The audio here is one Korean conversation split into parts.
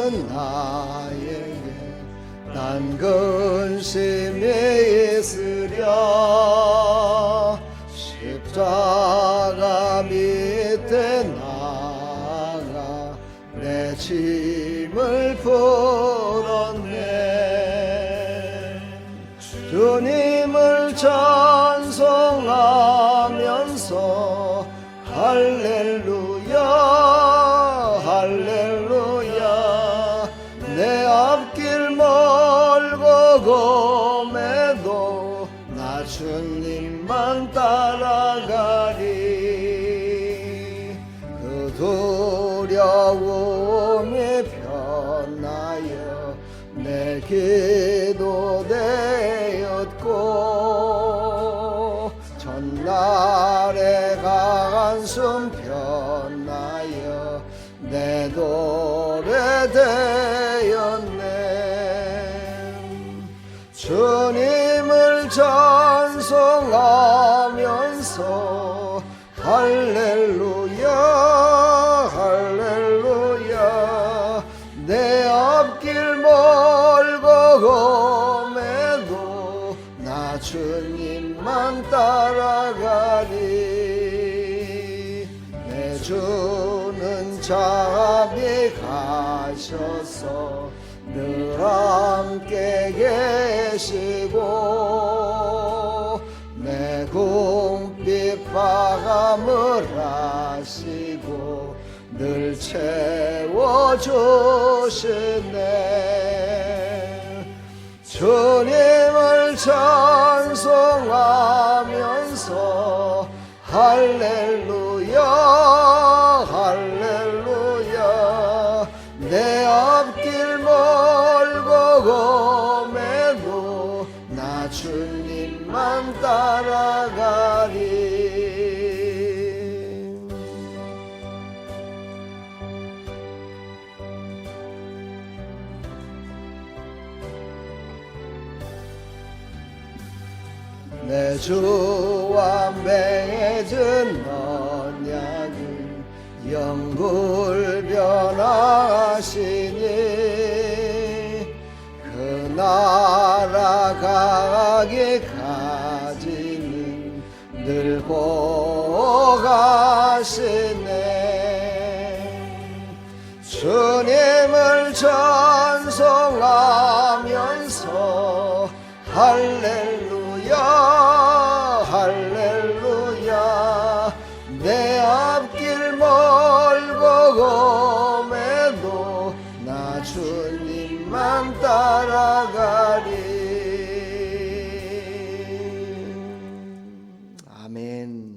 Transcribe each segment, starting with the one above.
나에게 난 근심이 있으랴. 십자가 밑에 나가 내 짐을 풀었네. 주님을 찬송하면서 할렐루야 할렐루야. 내 앞길 멀고 검해도 나 주님만 따라가리. 그 두려움이 변하여 내 기도 되었고, 전날에 강한 숨 변하여 내 노래 되었네. 주님을 찬송하면서 할렐루야 할렐루야. 내 앞길 멀고 검해도 나 주님만 따라가리. 내 주는 자비하셔서 늘 함께 계시고, 내 궁핍 파감을 하시고 늘 채워주시네. 주님을 찬송하면서 할렐루야 할렐루야. 내 앞길 멀고 검해도 나 주님만 따라가리. 내 주와 맺은 언약은 영불변하시니, 그 나라 가기까지는 늘 보호하시네. 주님을 찬송하면서 할렐루야 할렐루야. 내 앞길 멀고 검해도 나 주님만 따라가리. 아멘.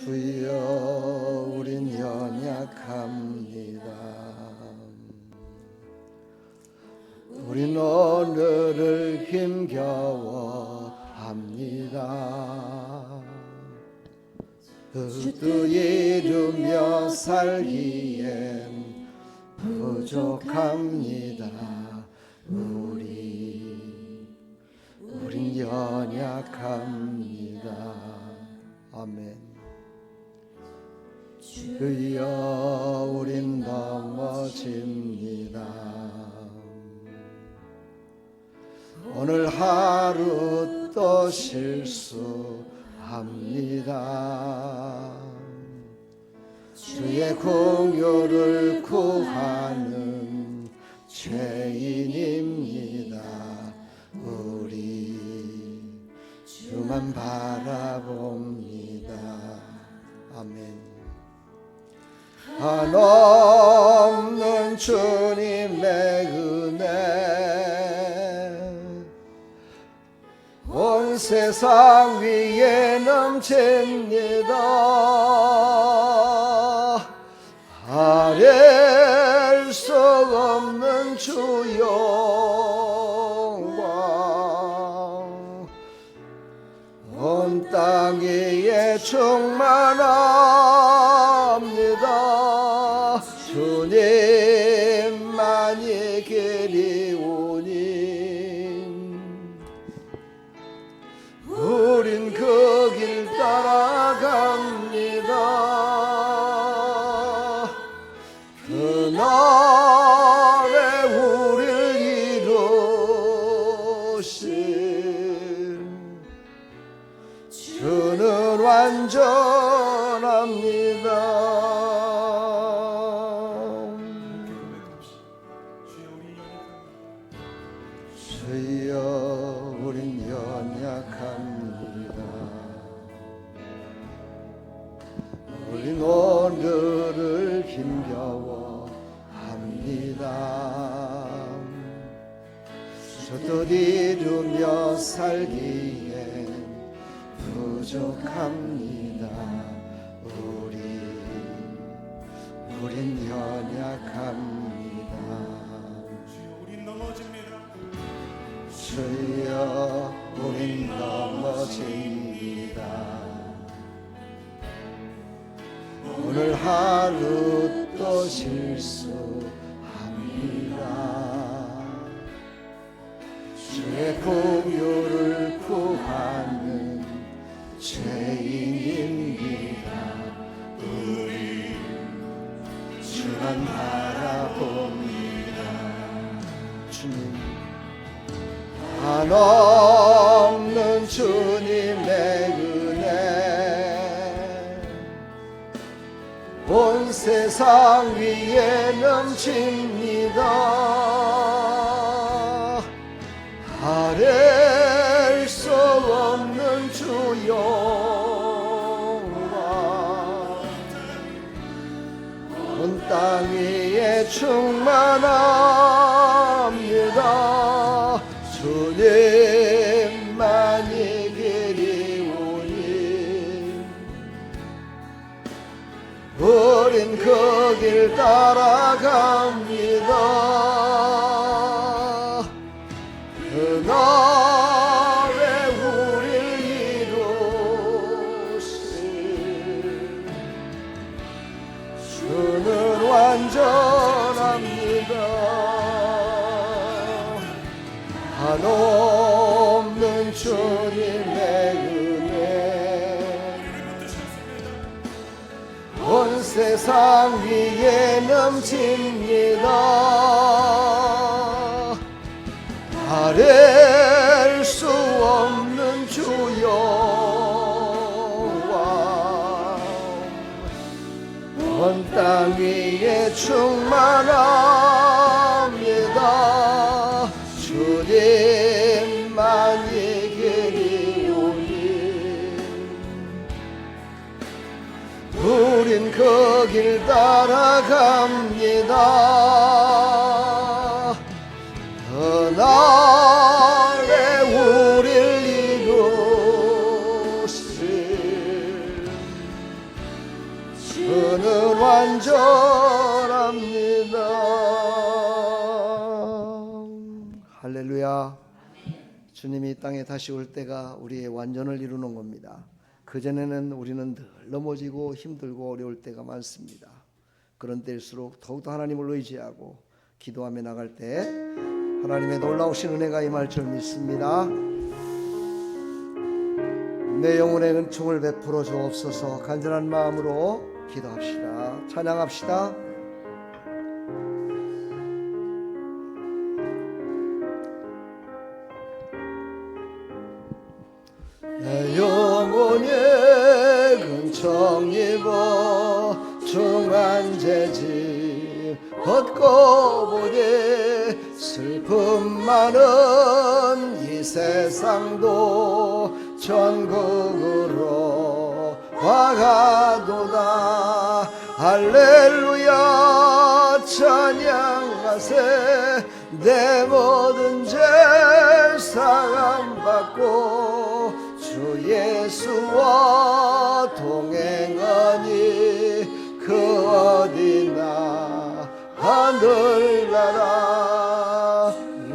주여 우린 연약합니다. 우린 오늘을 힘겨워합니다. 뜻도 이루며 살기엔 부족합니다. 우린 연약합니다. 아멘. 주여 우린 넘어집니다. 오늘 하루 또 실수합니다. 주의 공효를 구하는 죄인입니다. 우리 주만 바라봅니다. 아멘. 한없는 주님의 은혜 온 세상 위에 넘칩니다. 아뢰일 수 없는 주 영광 온 땅 위에 충만합니다. 주님 주님만이 그리우니 우린 그 길 따라갑니다. 그날에 우릴 이루실 주는 완전합니다. 주여 우린 연약합니다. 우린 오늘을 힘겨워합니다. 주 뜻 이루며 살기엔 부족합니다. 우린 연약합니다. 우린 넘어집니다. 주여 우린 넘어집니다. 오늘 하루 또 실수합니다. 주의 긍휼을 구하는 죄인입니다. 우리 주만 바라봅니다. 주님 한없는 주님의 은혜 온 세상 위에 넘칩니다. 아랠 수 없는 주 영광 온 땅 위에 충만합니다. 주님만이 그리우니 우린 그 길 따라갑니다. 그날에 우릴 이루실 주는 완전합니다. 한없는 주님의 은혜 온 세상 위에 넘칩니다. 아랠 수 없는 주 영광 온 땅 위에 충만합니다. 주님만이 그리우니 우린 그 길 따라갑니다. 그날에 우릴 이루실 주는 완전합니다. 할렐루야. 주님이 이 땅에 다시 올 때가 우리의 완전을 이루는 겁니다. 그전에는 우리는 늘 넘어지고 힘들고 어려울 때가 많습니다. 그런 때일수록 더욱더 하나님을 의지하고 기도하며 나갈 때 하나님의 놀라우신 은혜가 임할 줄 믿습니다. 내 영혼에 은총을 베풀어 주옵소서. 간절한 마음으로 기도합시다. 찬양합시다. 내 영혼에 근청 입어 중한 재질 벗고 보게 슬픔 많은 이 세상도 천국으로 와가도다. 할렐루야 찬양하세. 내 모든 죄 사함받고 주 예수와 동행하니 그 어디나 하늘나라.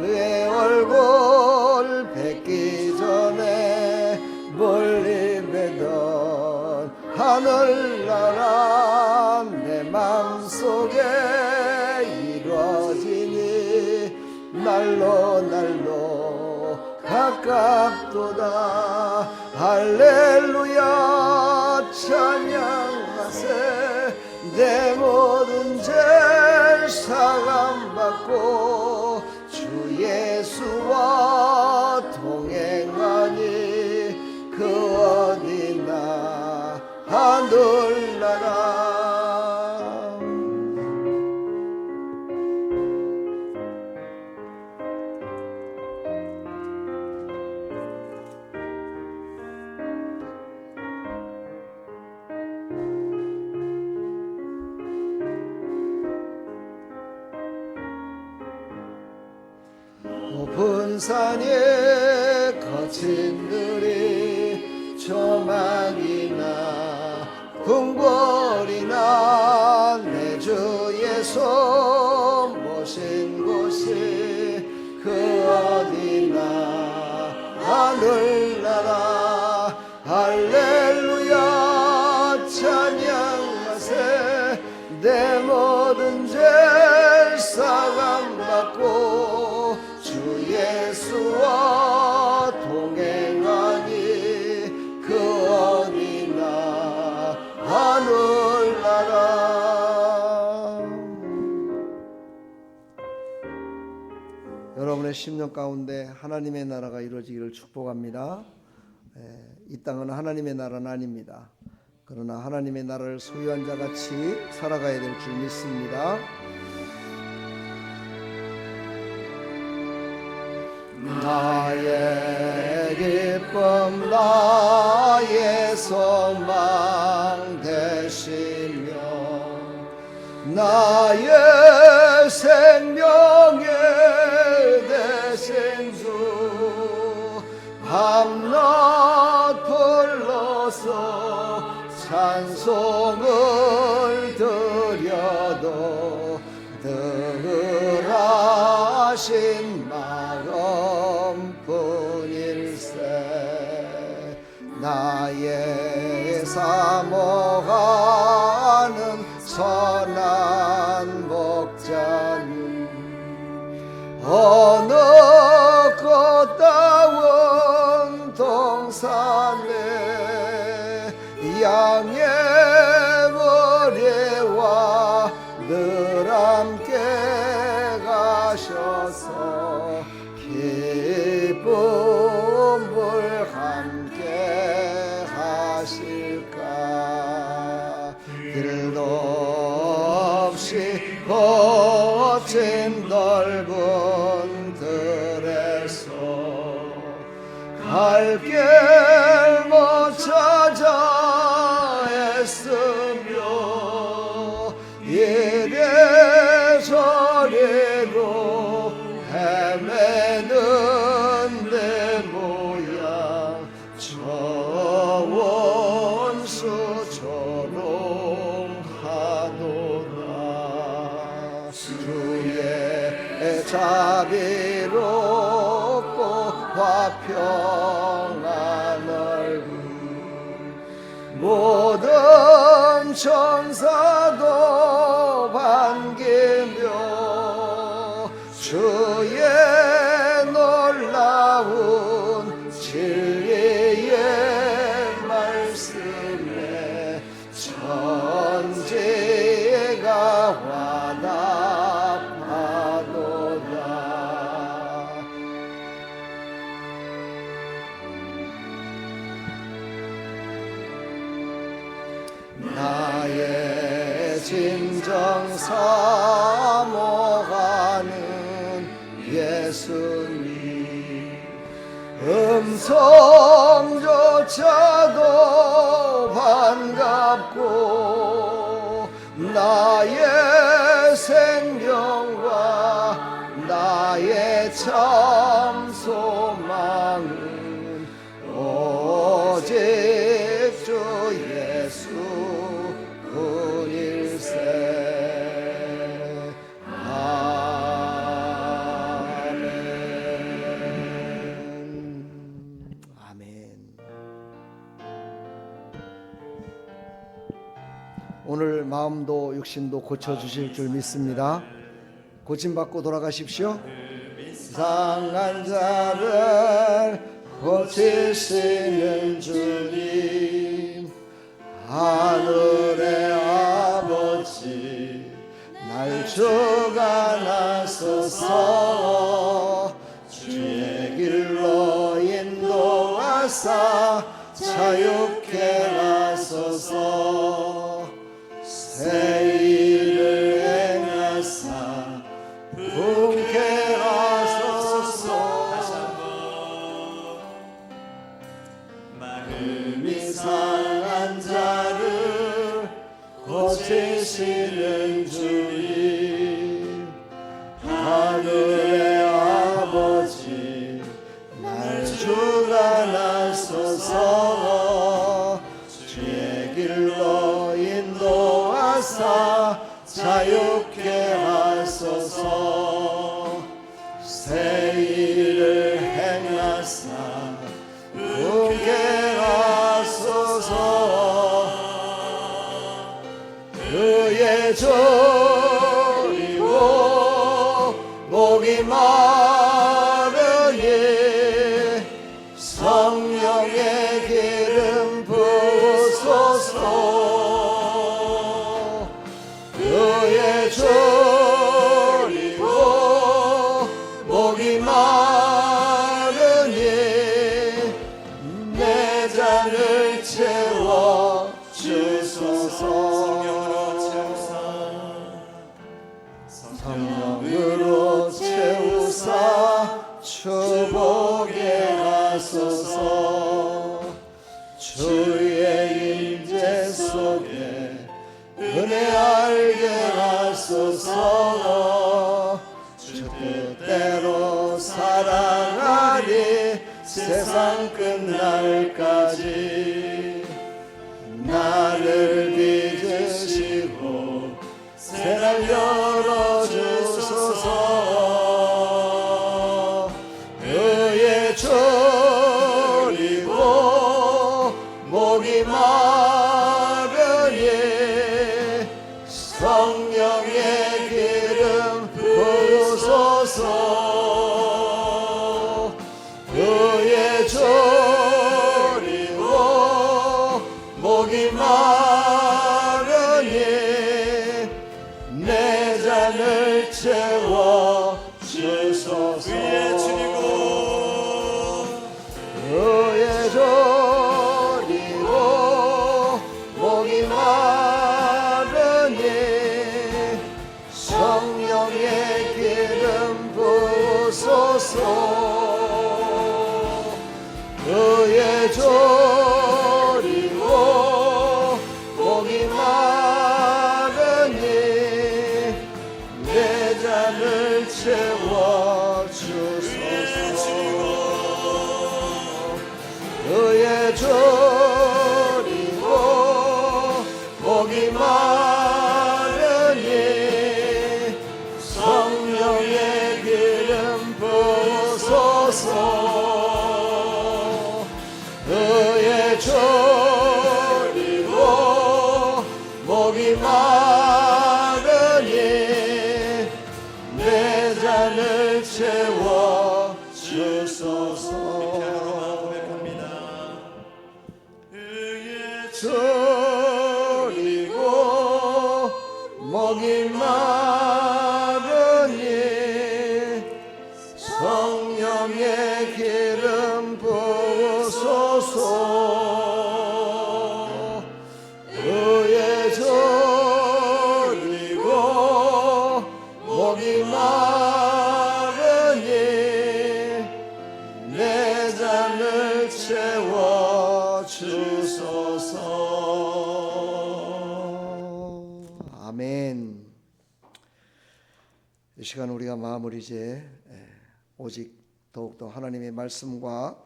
내 얼굴 뵙기 전에 멀리 뵈던 하늘나라 내 맘속에 이루어지니 날로 날로 가깝도다. 할렐루야 찬양하세. 내 모든 죄 사함받고 주 예수와 동행하니 그 어디나 하늘나라. 높은 산에 거친 들이 조망이나 궁궐이나 내 주 예수 모신 곳이 그 어디나 하늘나라. 할렐루야 찬양하세. 내 모든 죄 사함받고 주 예수와 동행하니 그 어디나 하늘나라. 여러분의 심령 가운데 하나님의 나라가 이루어지기를 축복합니다. 이 땅은 하나님의 나라는 아닙니다. 그러나 하나님의 나라를 소유한 자같이 살아가야 될 줄 믿습니다. 나의 기쁨 나의 소망 되시며 나의 생명의 대신 주 밤낮 불러서 찬송을 드려도 늘 하신 마음뿐일세. 나의 사모하는 선한 목자는 어느 꽃다운 동산에 양의 머리와 늘 함께 가셔서 기쁨을 함께 하실까. 길도 없이 거친 넓은 들에서 갈 길 못 찾아 애쓰며 이래저래로 헤매는 내 모양 저 원수처럼 하노라. 주의 자비롭고 화평한 얼굴 모든 천사도 반기며 주의 놀라운 진리의 말씀에 천지가 화답하도다. 나의 진정 사모하는 예수님 음성조차도 반갑고 나의 생명과 나의 참 소망은 오직 주 예수 군일세. 아멘. 오늘 마음도 육신도 고쳐주실 줄 믿습니다. 고침받고 돌아가십시오. 상한 자를 고치시는 주님, 하늘의 아버지 날 주관하소서. 주의 길로 인도하사 자유케 하소서. 새 일을 행하사 부흥케 하소서. 마음이 상한 자를 고치시는 주님, 하늘의 아버지 날 주관하소서. 주의 길로 인도하사 자유케 하소서. 새 일을 행하사 부흥케 하소서. 그의 조리고 목이 마르니 성령의 기름 부으소서. 그의 조리고 목이 마르니 내 잔을 채워 주소서. 성령으로 채우사 주보게 하소서. 주의 임재 속에 은혜 알게 하소서. 주 뜻대로 살아가리 세상 끝날까지. 나를 빚으시고 새날 열어주소서. 그의 조리고 목이 마르니 성령의 기름 부으소서. 그의 조리고 목이 마르니 내 잔을 채워 주소서. 그의 조리고 목이 마르니 성령의 기름 부으소서. 그의 조리고 목이 마르니 내 잔을 채워 주소서. 그의 조리고 목이 마르니 성령의 기름 부으소서. 그의 조리고 목이 마르니 내 잔을 채워 주소서. 조리고 목이 마르니 성령의 기름 부으소서. 그의 조리고 목이 마르니 내 잔을 채워 주소서. 아멘. 이 시간 우리가 마무리 이제 오직 더욱더 하나님의 말씀과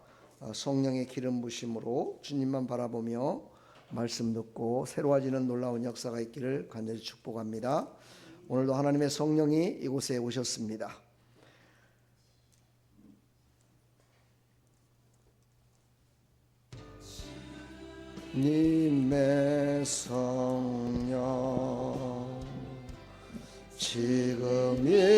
성령의 기름 부심으로 주님만 바라보며 말씀 듣고 새로워지는 놀라운 역사가 있기를 간절히 축복합니다. 오늘도 하나님의 성령이 이곳에 오셨습니다. 님의 성령 지금 이곳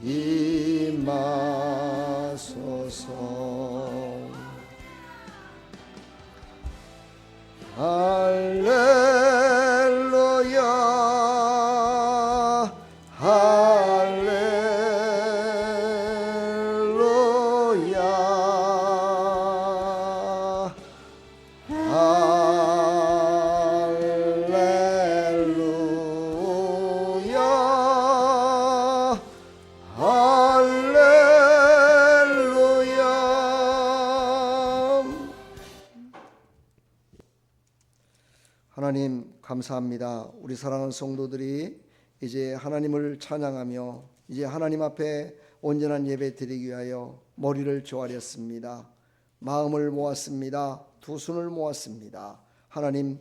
임하소서. 할렐루야 할렐루야 할렐루야 할렐루야. 하나님 감사합니다. 우리 사랑하는 성도들이 이제 하나님을 찬양하며 이제 하나님 앞에 온전한 예배 드리기 위하여 머리를 조아렸습니다. 마음을 모았습니다. 두 손을 모았습니다. 하나님,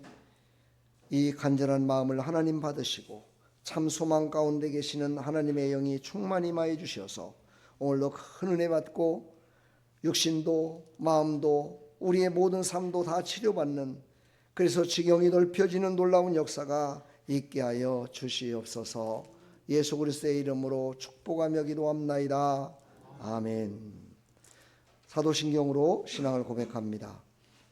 이 간절한 마음을 하나님 받으시고 참 소망 가운데 계시는 하나님의 영이 충만히 임하여 주셔서 오늘도 큰 은혜 받고 육신도 마음도 우리의 모든 삶도 다 치료받는, 그래서 지경이 넓혀지는 놀라운 역사가 있게 하여 주시옵소서. 예수 그리스도의 이름으로 축복하며 기도합나이다. 아멘. 사도신경으로 신앙을 고백합니다.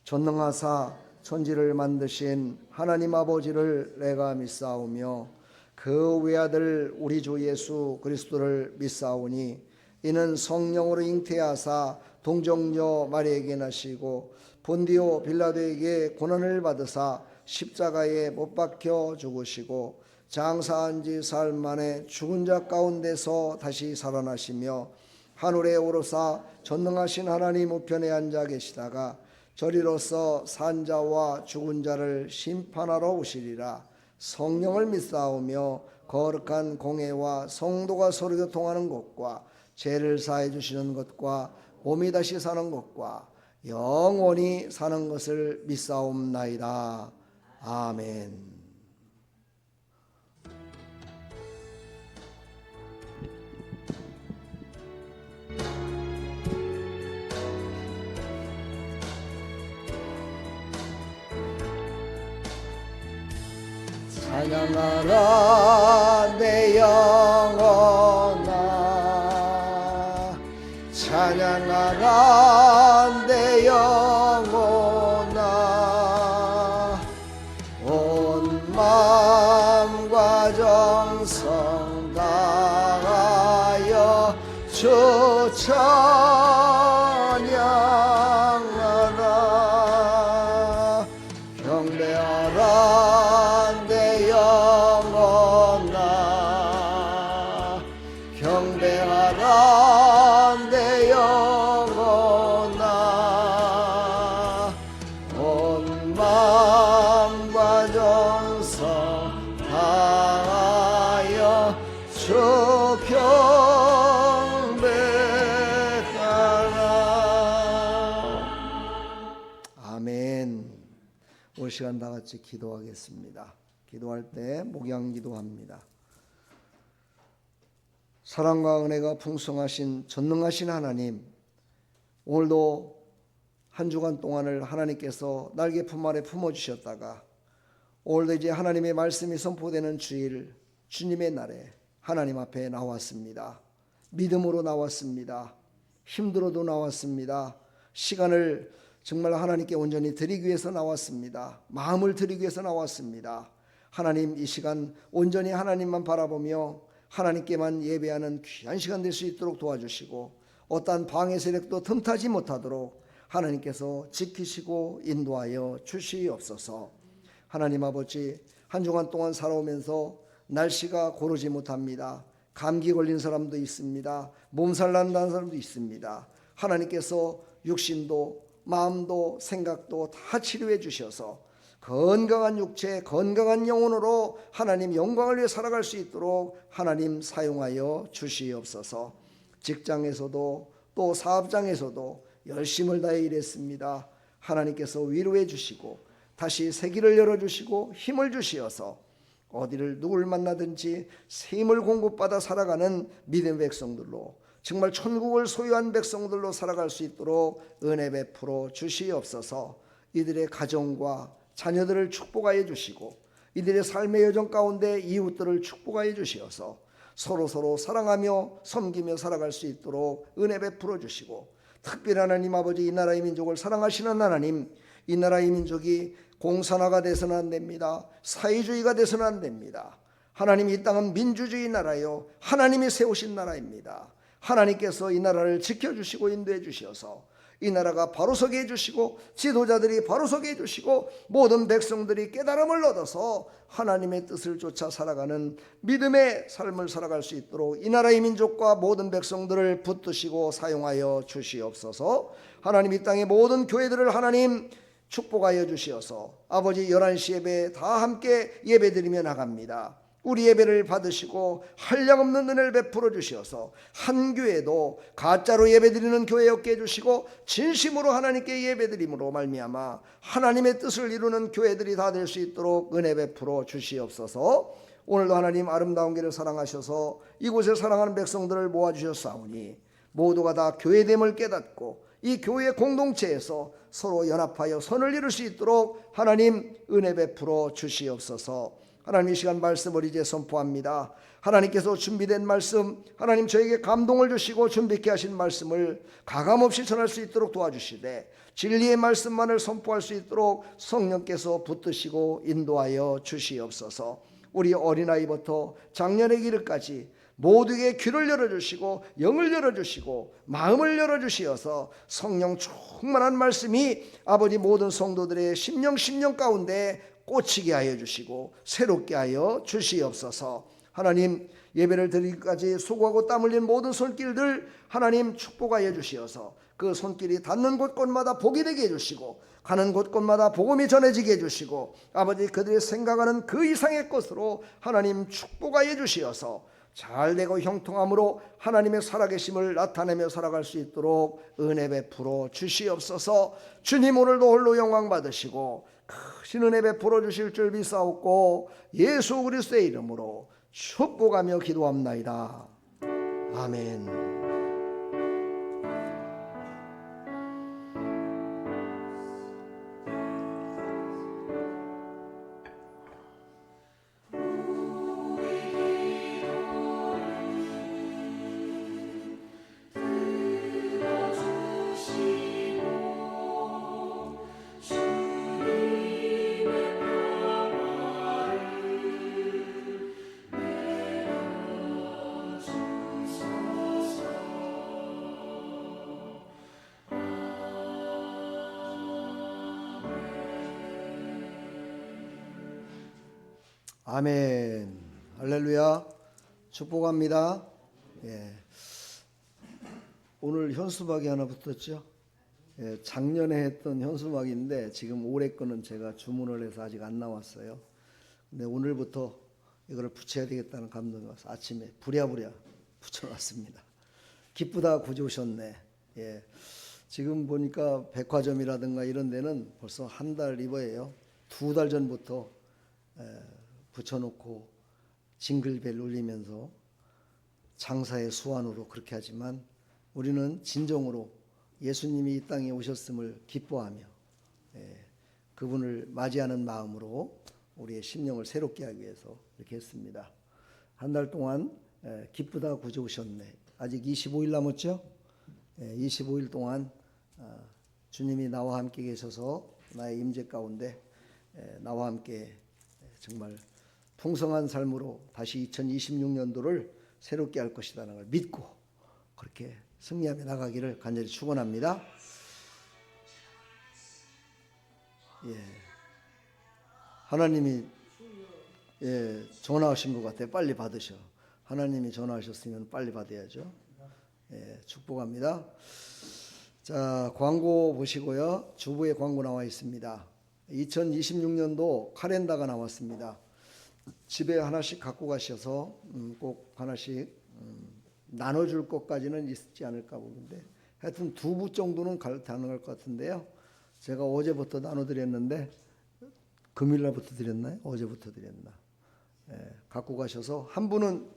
전능하사 천지를 만드신 하나님 아버지를 내가 믿사오며 그 외아들 우리 주 예수 그리스도를 믿사오니 이는 성령으로 잉태하사 동정녀 마리아에게 나시고 본디오 빌라도에게 고난을 받으사 십자가에 못 박혀 죽으시고 장사한 지 사흘 만에 죽은 자 가운데서 다시 살아나시며 하늘에 오르사 전능하신 하나님 우편에 앉아 계시다가 저리로서 산 자와 죽은 자를 심판하러 오시리라. 성령을 믿사오며 거룩한 공회와 성도가 서로 교통하는 것과 죄를 사해 주시는 것과 몸이 다시 사는 것과 영원히 사는 것을 믿사옵나이다. 아멘. 찬양하라 내 영혼아, 찬양하라 내 영혼아, 온 마음과 정성 다하여 주 찬양하라. 경배하라 내 영혼아, 경배하라 내 영혼아, 온 마음과 정성 다하여 주 경배하라. 아멘. 올 시간 다 같이 기도하겠습니다. 기도할 때 목양 기도합니다. 사랑과 은혜가 풍성하신 전능하신 하나님, 오늘도 한 주간 동안을 하나님께서 날개품 아래 품어주셨다가 오늘도 이제 하나님의 말씀이 선포되는 주일, 주님의 날에 하나님 앞에 나왔습니다. 믿음으로 나왔습니다. 힘들어도 나왔습니다. 시간을 정말 하나님께 온전히 드리기 위해서 나왔습니다. 마음을 드리기 위해서 나왔습니다. 하나님, 이 시간 온전히 하나님만 바라보며 하나님께만 예배하는 귀한 시간 될 수 있도록 도와주시고 어떠한 방해 세력도 틈타지 못하도록 하나님께서 지키시고 인도하여 주시옵소서. 하나님 아버지, 한 주간 동안 살아오면서 날씨가 고르지 못합니다. 감기 걸린 사람도 있습니다. 몸살 난다는 사람도 있습니다. 하나님께서 육신도 마음도 생각도 다 치료해 주셔서 건강한 육체, 건강한 영혼으로 하나님 영광을 위해 살아갈 수 있도록 하나님 사용하여 주시옵소서. 직장에서도 또 사업장에서도 열심을 다해 일했습니다. 하나님께서 위로해 주시고 다시 새 길을 열어주시고 힘을 주시어서 어디를 누굴 만나든지 새 힘을 공급받아 살아가는 믿음의 백성들로, 정말 천국을 소유한 백성들로 살아갈 수 있도록 은혜 베풀어 주시옵소서. 이들의 가정과 자녀들을 축복하여 주시고 이들의 삶의 여정 가운데 이웃들을 축복하여 주시어서 서로 사랑하며 섬기며 살아갈 수 있도록 은혜 베풀어 주시고, 특별히 하나님 아버지, 이 나라의 민족을 사랑하시는 하나님, 이 나라의 민족이 공산화가 돼서는 안 됩니다. 사회주의가 돼서는 안 됩니다. 하나님, 이 땅은 민주주의 나라요, 하나님이 세우신 나라입니다. 하나님께서 이 나라를 지켜주시고 인도해 주셔서 이 나라가 바로 서게 해주시고, 지도자들이 바로 서게 해주시고, 모든 백성들이 깨달음을 얻어서 하나님의 뜻을 쫓아 살아가는 믿음의 삶을 살아갈 수 있도록 이 나라의 민족과 모든 백성들을 붙드시고 사용하여 주시옵소서. 하나님, 이 땅의 모든 교회들을 하나님 축복하여 주시어서 아버지 11시 예배 다 함께 예배드리며 나갑니다. 우리 예배를 받으시고 한량없는 은혜를 베풀어 주시어서 한 교회도 가짜로 예배드리는 교회 없게 해주시고, 진심으로 하나님께 예배드림으로 말미암아 하나님의 뜻을 이루는 교회들이 다 될 수 있도록 은혜 베풀어 주시옵소서. 오늘도 하나님 아름다운 길을 사랑하셔서 이곳에 사랑하는 백성들을 모아주셨사오니 모두가 다 교회됨을 깨닫고 이 교회 공동체에서 서로 연합하여 선을 이룰 수 있도록 하나님 은혜 베풀어 주시옵소서. 하나님, 이 시간 말씀을 이제 선포합니다. 하나님께서 준비된 말씀, 하나님 저에게 감동을 주시고 준비케 하신 말씀을 가감없이 전할 수 있도록 도와주시되, 진리의 말씀만을 선포할 수 있도록 성령께서 붙드시고 인도하여 주시옵소서. 우리 어린아이부터 장년의 기르까지 모두에게 귀를 열어주시고 영을 열어주시고 마음을 열어주시어서 성령 충만한 말씀이 아버지 모든 성도들의 심령 가운데 꽂히게 하여 주시고 새롭게 하여 주시옵소서. 하나님, 예배를 드리기까지 수고하고 땀 흘린 모든 손길들 하나님 축복하여 주시어서 그 손길이 닿는 곳곳마다 복이 되게 해주시고 가는 곳곳마다 복음이 전해지게 해주시고 아버지, 그들이 생각하는 그 이상의 것으로 하나님 축복하여 주시어서 잘되고 형통함으로 하나님의 살아계심을 나타내며 살아갈 수 있도록 은혜 베풀어 주시옵소서. 주님, 오늘도 홀로 영광 받으시고 크신 은혜 베풀어 주실 줄 믿사옵고 예수 그리스도의 이름으로 축복하며 기도합나이다. 아멘. 아멘. 할렐루야. 축복합니다. 예. 오늘 현수막이 하나 붙었죠. 예, 작년에 했던 현수막인데 지금 올해 거는 제가 주문을 해서 아직 안 나왔어요. 근데 오늘부터 이걸 붙여야 되겠다는 감동이 와서 아침에 부랴부랴 붙여놨습니다. 기쁘다 구주 오셨네. 예. 지금 보니까 백화점이라든가 이런 데는 벌써 한 달 이거예요. 2달 전부터 붙여놓고 징글벨 울리면서 장사의 수완으로 그렇게 하지만 우리는 진정으로 예수님이 이 땅에 오셨음을 기뻐하며 그분을 맞이하는 마음으로 우리의 심령을 새롭게 하기 위해서 이렇게 했습니다. 한 달 동안 기쁘다 구주 오셨네. 아직 25일 남았죠? 25일 동안 주님이 나와 함께 계셔서 나의 임재 가운데 나와 함께 정말 풍성한 삶으로 다시 2026년도를 새롭게 할 것이라는 걸 믿고 그렇게 승리하며 나가기를 간절히 축원합니다. 예, 하나님이 전화하신 것 같아요. 빨리 받으셔. 하나님이 전화하셨으면 빨리 받아야죠. 예, 축복합니다. 자, 광고 보시고요. 주부의 광고 나와 있습니다. 2026년도 카렌다가 나왔습니다. 집에 하나씩 갖고 가셔서 꼭 하나씩 나눠줄 것까지는 있지 않을까 보는데 하여튼 2부 정도는 가능할 것 같은데요. 제가 어제부터 나눠드렸는데 금요일날부터 드렸나요? 어제부터 드렸나? 갖고 가셔서 한 분은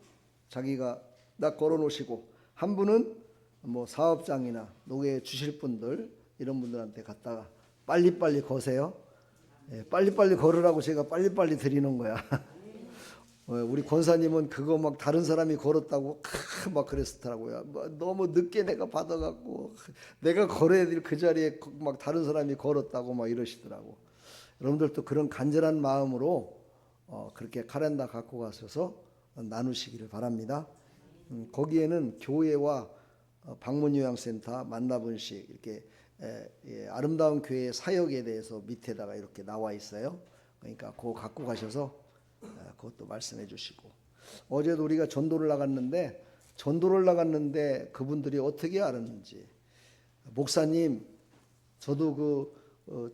자기가 딱 걸어놓으시고 한 분은 뭐 사업장이나 노예 주실 분들 이런 분들한테 갖다가 빨리빨리 거세요. 빨리빨리 걸으라고 제가 빨리빨리 드리는 거야. 우리 권사님은 그거 막 다른 사람이 걸었다고 막 그랬더라고요. 너무 늦게 내가 받아갖고 내가 걸어야 될 그 자리에 막 다른 사람이 걸었다고 막 이러시더라고. 여러분들도 그런 간절한 마음으로 그렇게 카렌다 갖고 가셔서 나누시기를 바랍니다. 거기에는 교회와 방문요양센터 만나본식 이렇게 아름다운 교회의 사역에 대해서 밑에다가 이렇게 나와 있어요. 그러니까 그거 갖고 가셔서 그것도 말씀해 주시고, 어제도 우리가 전도를 나갔는데 그분들이 어떻게 알았는지, 목사님 저도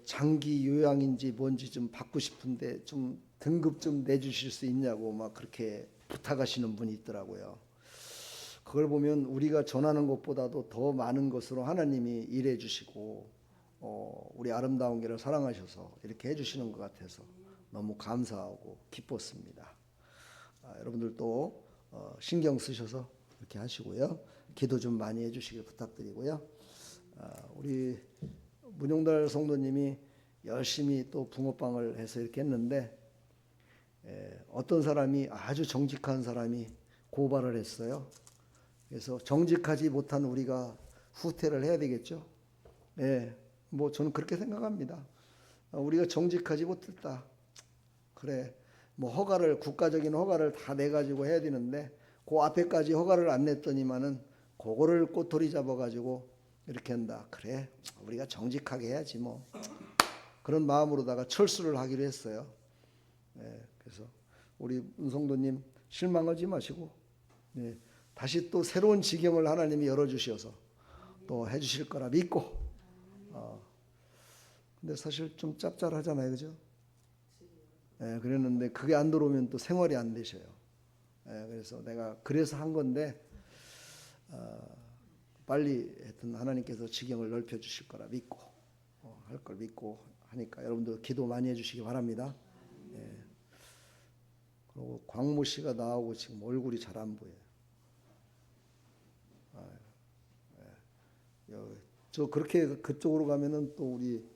장기 요양인지 뭔지 좀 받고 싶은데 좀 등급 좀 내주실 수 있냐고 막 그렇게 부탁하시는 분이 있더라고요. 그걸 보면 우리가 전하는 것보다도 더 많은 것으로 하나님이 일해 주시고 우리 아름다운 교회를 사랑하셔서 이렇게 해주시는 것 같아서 너무 감사하고 기뻤습니다. 여러분들도 신경 쓰셔서 이렇게 하시고요. 기도 좀 많이 해주시길 부탁드리고요. 우리 문용달 성도님이 열심히 또 붕어빵을 해서 이렇게 했는데, 어떤 사람이 아주 정직한 사람이 고발을 했어요. 그래서 정직하지 못한 우리가 후퇴를 해야 되겠죠. 뭐 저는 그렇게 생각합니다. 우리가 정직하지 못했다. 그래, 뭐 국가적인 허가를 다 내가지고 해야 되는데 그 앞에까지 허가를 안 냈더니만은 그거를 꼬투리 잡아가지고 이렇게 한다. 그래, 우리가 정직하게 해야지 뭐. 그런 마음으로다가 철수를 하기로 했어요. 그래서 우리 은성도님 실망하지 마시고, 다시 또 새로운 지경을 하나님이 열어주셔서 또 해주실 거라 믿고. 근데 사실 좀 짭짤하잖아요, 그죠? 그랬는데 그게 안 들어오면 또 생활이 안 되셔요. 그래서 내가 그래서 한 건데 빨리 하여튼 하나님께서 지경을 넓혀 주실 거라 믿고 할 걸 믿고 하니까 여러분들 기도 많이 해주시기 바랍니다. 그리고 광모 씨가 나오고 지금 얼굴이 잘 안 보여요. 저 그렇게 그쪽으로 가면은 또 우리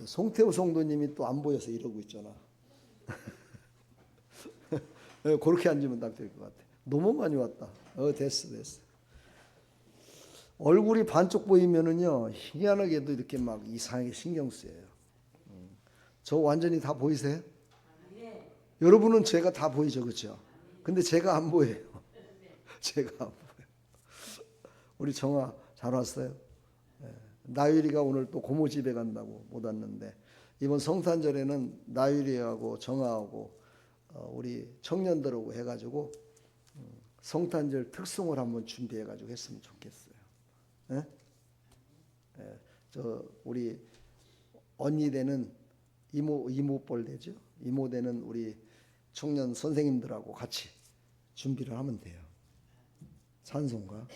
송태우 성도님이 또 안 보여서 이러고 있잖아. 그렇게 앉으면 딱 될 것 같아. 너무 많이 왔다. 됐어. 얼굴이 반쪽 보이면은요, 희한하게도 이렇게 막 이상하게 신경 쓰여요. 저 완전히 다 보이세요? 여러분은 제가 다 보이죠, 그렇죠? 근데 제가 안 보여요. 제가 안 보여요. 우리 정아 잘 왔어요. 나율이가 오늘 또 고모 집에 간다고 못 왔는데, 이번 성탄절에는 나율이하고 정아하고 우리 청년들하고 해가지고 성탄절 특송을 한번 준비해가지고 했으면 좋겠어요. 저 우리 언니 되는 이모뻘 되죠. 이모 되는 우리 청년 선생님들하고 같이 준비를 하면 돼요. 찬송가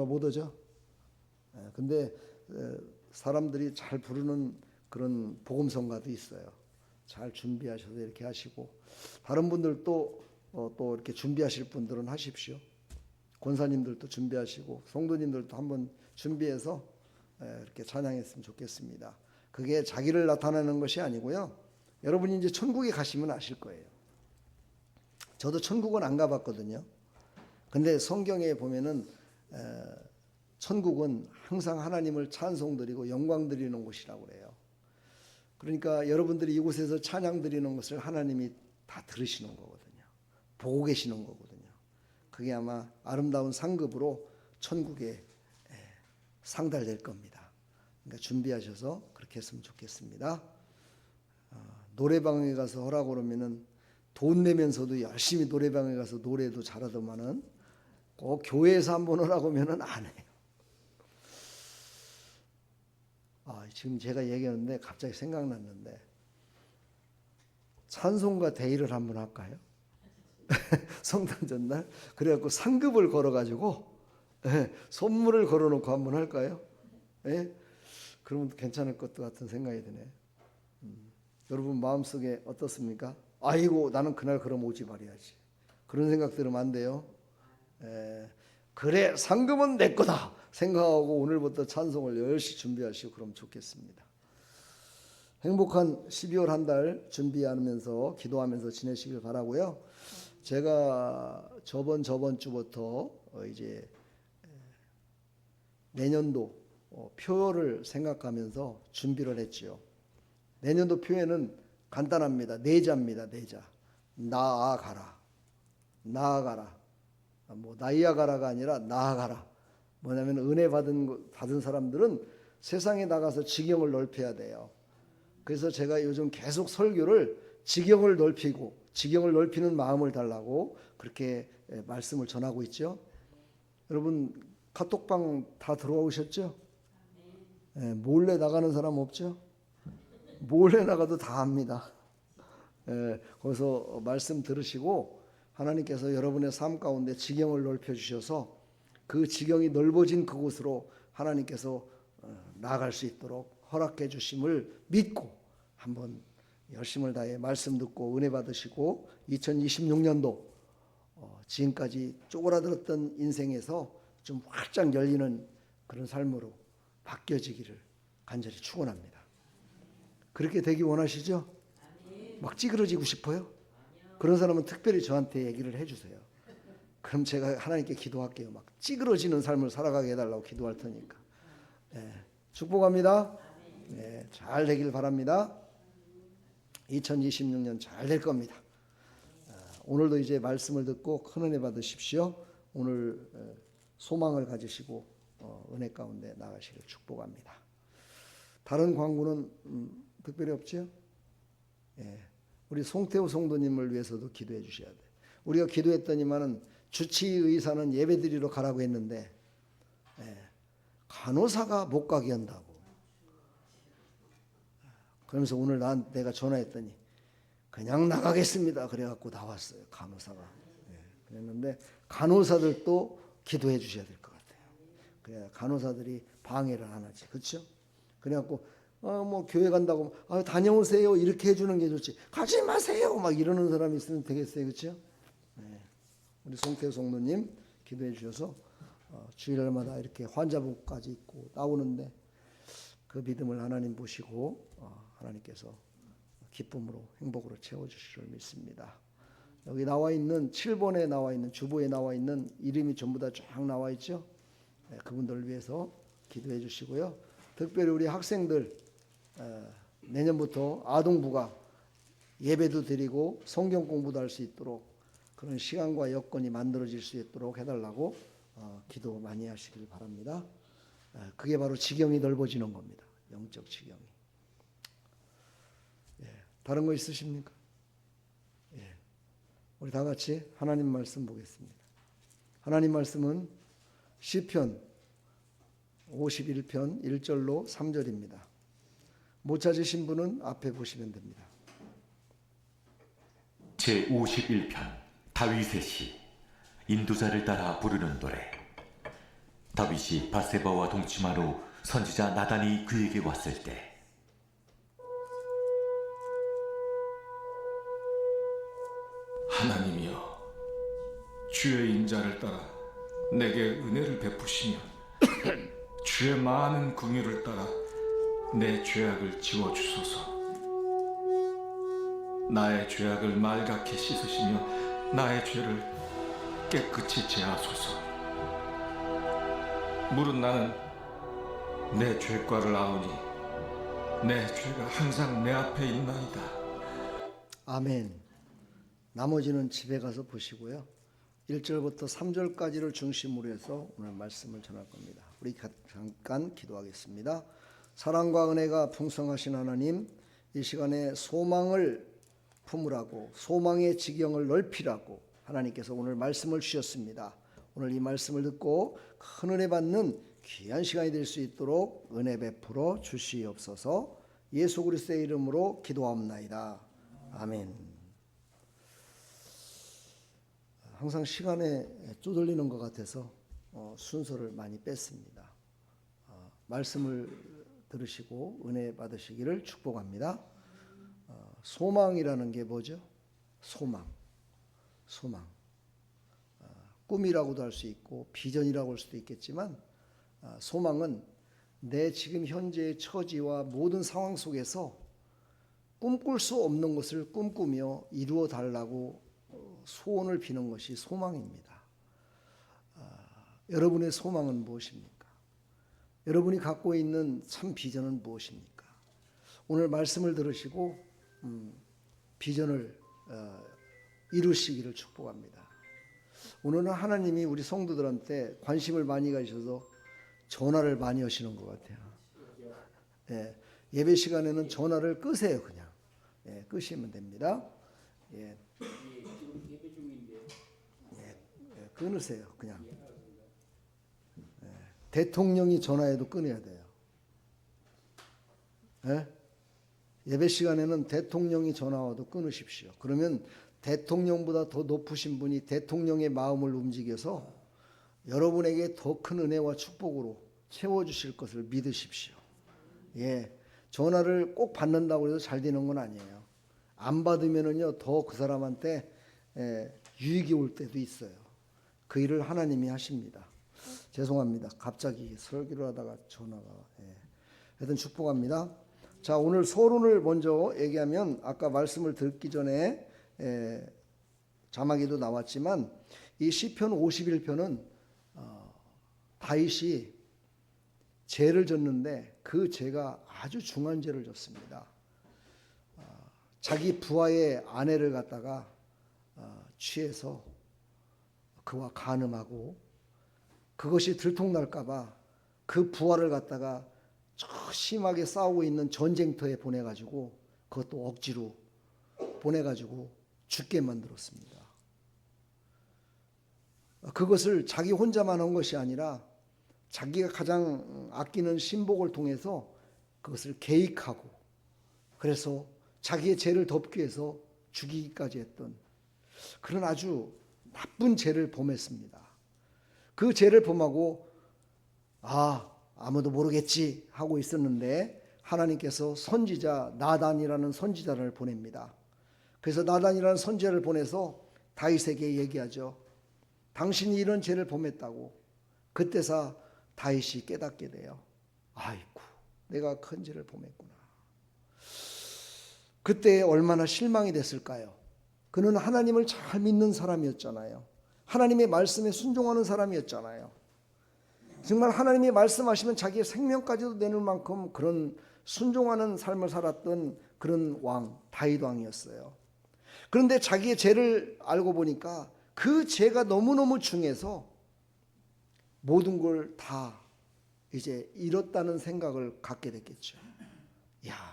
못 하죠. 근데 사람들이 잘 부르는 그런 복음성가도 있어요. 잘 준비하셔서 이렇게 하시고, 다른 분들도 또 이렇게 준비하실 분들은 하십시오. 권사님들도 준비하시고 성도님들도 한번 준비해서 이렇게 찬양했으면 좋겠습니다. 그게 자기를 나타내는 것이 아니고요. 여러분이 이제 천국에 가시면 아실 거예요. 저도 천국은 안 가봤거든요. 근데 성경에 보면은 천국은 항상 하나님을 찬송드리고 영광드리는 곳이라고 그래요. 그러니까 여러분들이 이곳에서 찬양 드리는 것을 하나님이 다 들으시는 거거든요. 보고 계시는 거거든요. 그게 아마 아름다운 상급으로 천국에 상달될 겁니다. 그러니까 준비하셔서 그렇게 했으면 좋겠습니다. 노래방에 가서 하라고 그러면은 돈 내면서도 열심히 노래방에 가서 노래도 잘하더만은 꼭 교회에서 한번 하라고 하면은 안 해요. 지금 제가 얘기하는데 갑자기 생각났는데, 찬송가 대회를 한번 할까요? 성탄 전날 그래갖고 상급을 걸어가지고 선물을 걸어놓고 한번 할까요? 그러면 괜찮을 것 같은 생각이 드네. 여러분 마음속에 어떻습니까? 아이고 나는 그날 그럼 오지 말아야지, 그런 생각 들으면 안 돼요. 그래 상금은 내 거다 생각하고 오늘부터 찬송을 열심히 준비하시고 그럼 좋겠습니다. 행복한 12월 한 달 준비하면서 기도하면서 지내시길 바라고요. 제가 저번 주부터 이제 내년도 표를 생각하면서 준비를 했지요. 내년도 표에는 간단합니다. 네 자입니다. 네 자. 나아가라. 나아가라. 뭐 나이아가라가 아니라 나아가라. 뭐냐면 은혜 받은 사람들은 세상에 나가서 지경을 넓혀야 돼요. 그래서 제가 요즘 계속 설교를 지경을 넓히고 지경을 넓히는 마음을 달라고 그렇게 말씀을 전하고 있죠. 여러분 카톡방 다 들어오셨죠? 몰래 나가는 사람 없죠? 몰래 나가도 다 합니다. 거기서 말씀 들으시고 하나님께서 여러분의 삶 가운데 지경을 넓혀 주셔서 그 지경이 넓어진 그곳으로 하나님께서 나아갈 수 있도록 허락해 주심을 믿고 한번 열심을 다해 말씀 듣고 은혜 받으시고 2026년도 지금까지 쪼그라들었던 인생에서 좀 활짝 열리는 그런 삶으로 바뀌어지기를 간절히 축원합니다. 그렇게 되기 원하시죠? 막 찌그러지고 싶어요? 그런 사람은 특별히 저한테 얘기를 해주세요. 그럼 제가 하나님께 기도할게요. 막 찌그러지는 삶을 살아가게 해달라고 기도할 테니까. 축복합니다. 잘 되길 바랍니다. 2026년 잘 될 겁니다. 오늘도 이제 말씀을 듣고 큰 은혜 받으십시오. 오늘 소망을 가지시고 은혜 가운데 나가시길 축복합니다. 다른 광고는 특별히 없죠? 우리 송태우 성도님을 위해서도 기도해 주셔야 돼요. 우리가 기도했더니만은 주치의사는 예배드리러 가라고 했는데 간호사가 못 가게 한다고. 그러면서 오늘 내가 전화했더니 그냥 나가겠습니다. 그래갖고 나왔어요. 간호사가. 그랬는데 간호사들도 기도해 주셔야 될 것 같아요. 그래야 간호사들이 방해를 안 하지. 그렇죠? 그래갖고 뭐 교회 간다고 다녀오세요 이렇게 해주는 게 좋지. 가지 마세요 막 이러는 사람이 있으면 되겠어요. 그렇죠? 우리 송태우 성도님 기도해 주셔서 주일날마다 이렇게 환자분까지 있고 나오는데 그 믿음을 하나님 보시고 하나님께서 기쁨으로 행복으로 채워주실 줄 믿습니다. 여기 나와 있는 7번에 나와 있는 주보에 나와 있는 이름이 전부 다 쫙 나와 있죠. 그분들을 위해서 기도해 주시고요. 특별히 우리 학생들 내년부터 아동부가 예배도 드리고 성경 공부도 할 수 있도록 그런 시간과 여건이 만들어질 수 있도록 해달라고 기도 많이 하시길 바랍니다. 그게 바로 지경이 넓어지는 겁니다. 영적 지경이. 다른 거 있으십니까? 우리 다 같이 하나님 말씀 보겠습니다. 하나님 말씀은 시편 51편 1절로 3절입니다. 못 찾으신 분은 앞에 보시면 됩니다. 제51편 다윗의 시 인도자를 따라 부르는 노래. 다윗이 바세바와 동침한 후 선지자 나단이 그에게 왔을 때 하나님이여 주의 인자를 따라 내게 은혜를 베푸시며 주의 많은 긍휼을 따라 내 죄악을 지워주소서. 나의 죄악을 말갛게 씻으시며 나의 죄를 깨끗이 제하소서. 물은 나는 내 죄과를 아오니 내 죄가 항상 내 앞에 있나이다. 아멘. 나머지는 집에 가서 보시고요. 1절부터 3절까지를 중심으로 해서 오늘 말씀을 전할 겁니다. 우리 잠깐 기도하겠습니다. 사랑과 은혜가 풍성하신 하나님, 이 시간에 소망을 품으라고 소망의 지경을 넓히라고 하나님께서 오늘 말씀을 주셨습니다. 오늘 이 말씀을 듣고 큰 은혜 받는 귀한 시간이 될 수 있도록 은혜 베풀어 주시옵소서. 예수 그리스도의 이름으로 기도하옵나이다. 아멘. 항상 시간에 쪼들리는 것 같아서 순서를 많이 뺐습니다. 말씀을 들으시고 은혜 받으시기를 축복합니다. 소망이라는 게 뭐죠? 소망. 꿈이라고도 할 수 있고 비전이라고 할 수도 있겠지만 소망은 내 지금 현재의 처지와 모든 상황 속에서 꿈꿀 수 없는 것을 꿈꾸며 이루어 달라고 소원을 비는 것이 소망입니다. 여러분의 소망은 무엇입니까? 여러분이 갖고 있는 참 비전은 무엇입니까? 오늘 말씀을 들으시고 비전을 이루시기를 축복합니다. 오늘은 하나님이 우리 성도들한테 관심을 많이 가지셔서 전화를 많이 하시는 것 같아요. 예, 예배 시간에는 전화를 끄세요. 그냥 끄시면 됩니다. 끊으세요. 그냥 대통령이 전화해도 끊어야 돼요. 예배 시간에는 대통령이 전화 와도 끊으십시오. 그러면 대통령보다 더 높으신 분이 대통령의 마음을 움직여서 여러분에게 더 큰 은혜와 축복으로 채워주실 것을 믿으십시오. 전화를 꼭 받는다고 해서 잘 되는 건 아니에요. 안 받으면은요 더 그 사람한테 유익이 올 때도 있어요. 그 일을 하나님이 하십니다. 죄송합니다. 갑자기 설교를 하다가 전화가. 하여튼 축복합니다. 자, 오늘 서론을 먼저 얘기하면 아까 말씀을 듣기 전에 자막에도 나왔지만 이 시편 51편은 다윗이 죄를 졌는데 그 죄가 아주 중한 죄를 졌습니다. 자기 부하의 아내를 갖다가 취해서 그와 간음하고 그것이 들통날까 봐 그 부하를 갖다가 심하게 싸우고 있는 전쟁터에 보내가지고 그것도 억지로 보내가지고 죽게 만들었습니다. 그것을 자기 혼자만 한 것이 아니라 자기가 가장 아끼는 신복을 통해서 그것을 계획하고 그래서 자기의 죄를 덮기 위해서 죽이기까지 했던 그런 아주 나쁜 죄를 범했습니다. 그 죄를 범하고 아무도 모르겠지 하고 있었는데 하나님께서 선지자 나단이라는 선지자를 보냅니다. 그래서 나단이라는 선지자를 보내서 다윗에게 얘기하죠. 당신이 이런 죄를 범했다고. 그때서 다윗이 깨닫게 돼요. 아이고, 내가 큰 죄를 범했구나. 그때 얼마나 실망이 됐을까요? 그는 하나님을 잘 믿는 사람이었잖아요. 하나님의 말씀에 순종하는 사람이었잖아요. 정말 하나님이 말씀하시면 자기의 생명까지도 내놓을 만큼 그런 순종하는 삶을 살았던 그런 왕, 다윗 왕이었어요. 그런데 자기의 죄를 알고 보니까 그 죄가 너무너무 중해서 모든 걸 다 이제 잃었다는 생각을 갖게 됐겠죠.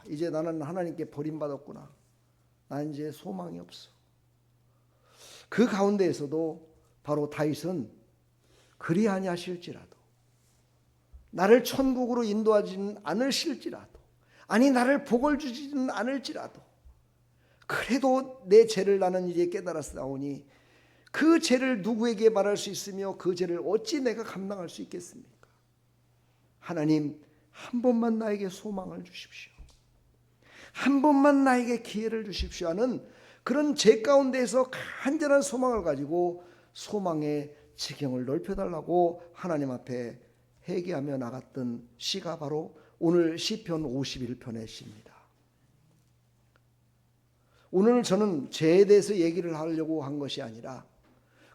이제 나는 하나님께 버림받았구나. 난 이제 소망이 없어. 그 가운데에서도 바로 다윗은 그리 아니하실지라도 나를 천국으로 인도하지는 않으실지라도 아니 나를 복을 주지는 않을지라도 그래도 내 죄를 나는 이제 깨달았사오니 그 죄를 누구에게 말할 수 있으며 그 죄를 어찌 내가 감당할 수 있겠습니까? 하나님 한 번만 나에게 소망을 주십시오. 한 번만 나에게 기회를 주십시오 하는 그런 죄 가운데에서 간절한 소망을 가지고 소망의 지경을 넓혀달라고 하나님 앞에 회개하며 나갔던 시가 바로 오늘 시편 51편의 시입니다. 오늘 저는 죄에 대해서 얘기를 하려고 한 것이 아니라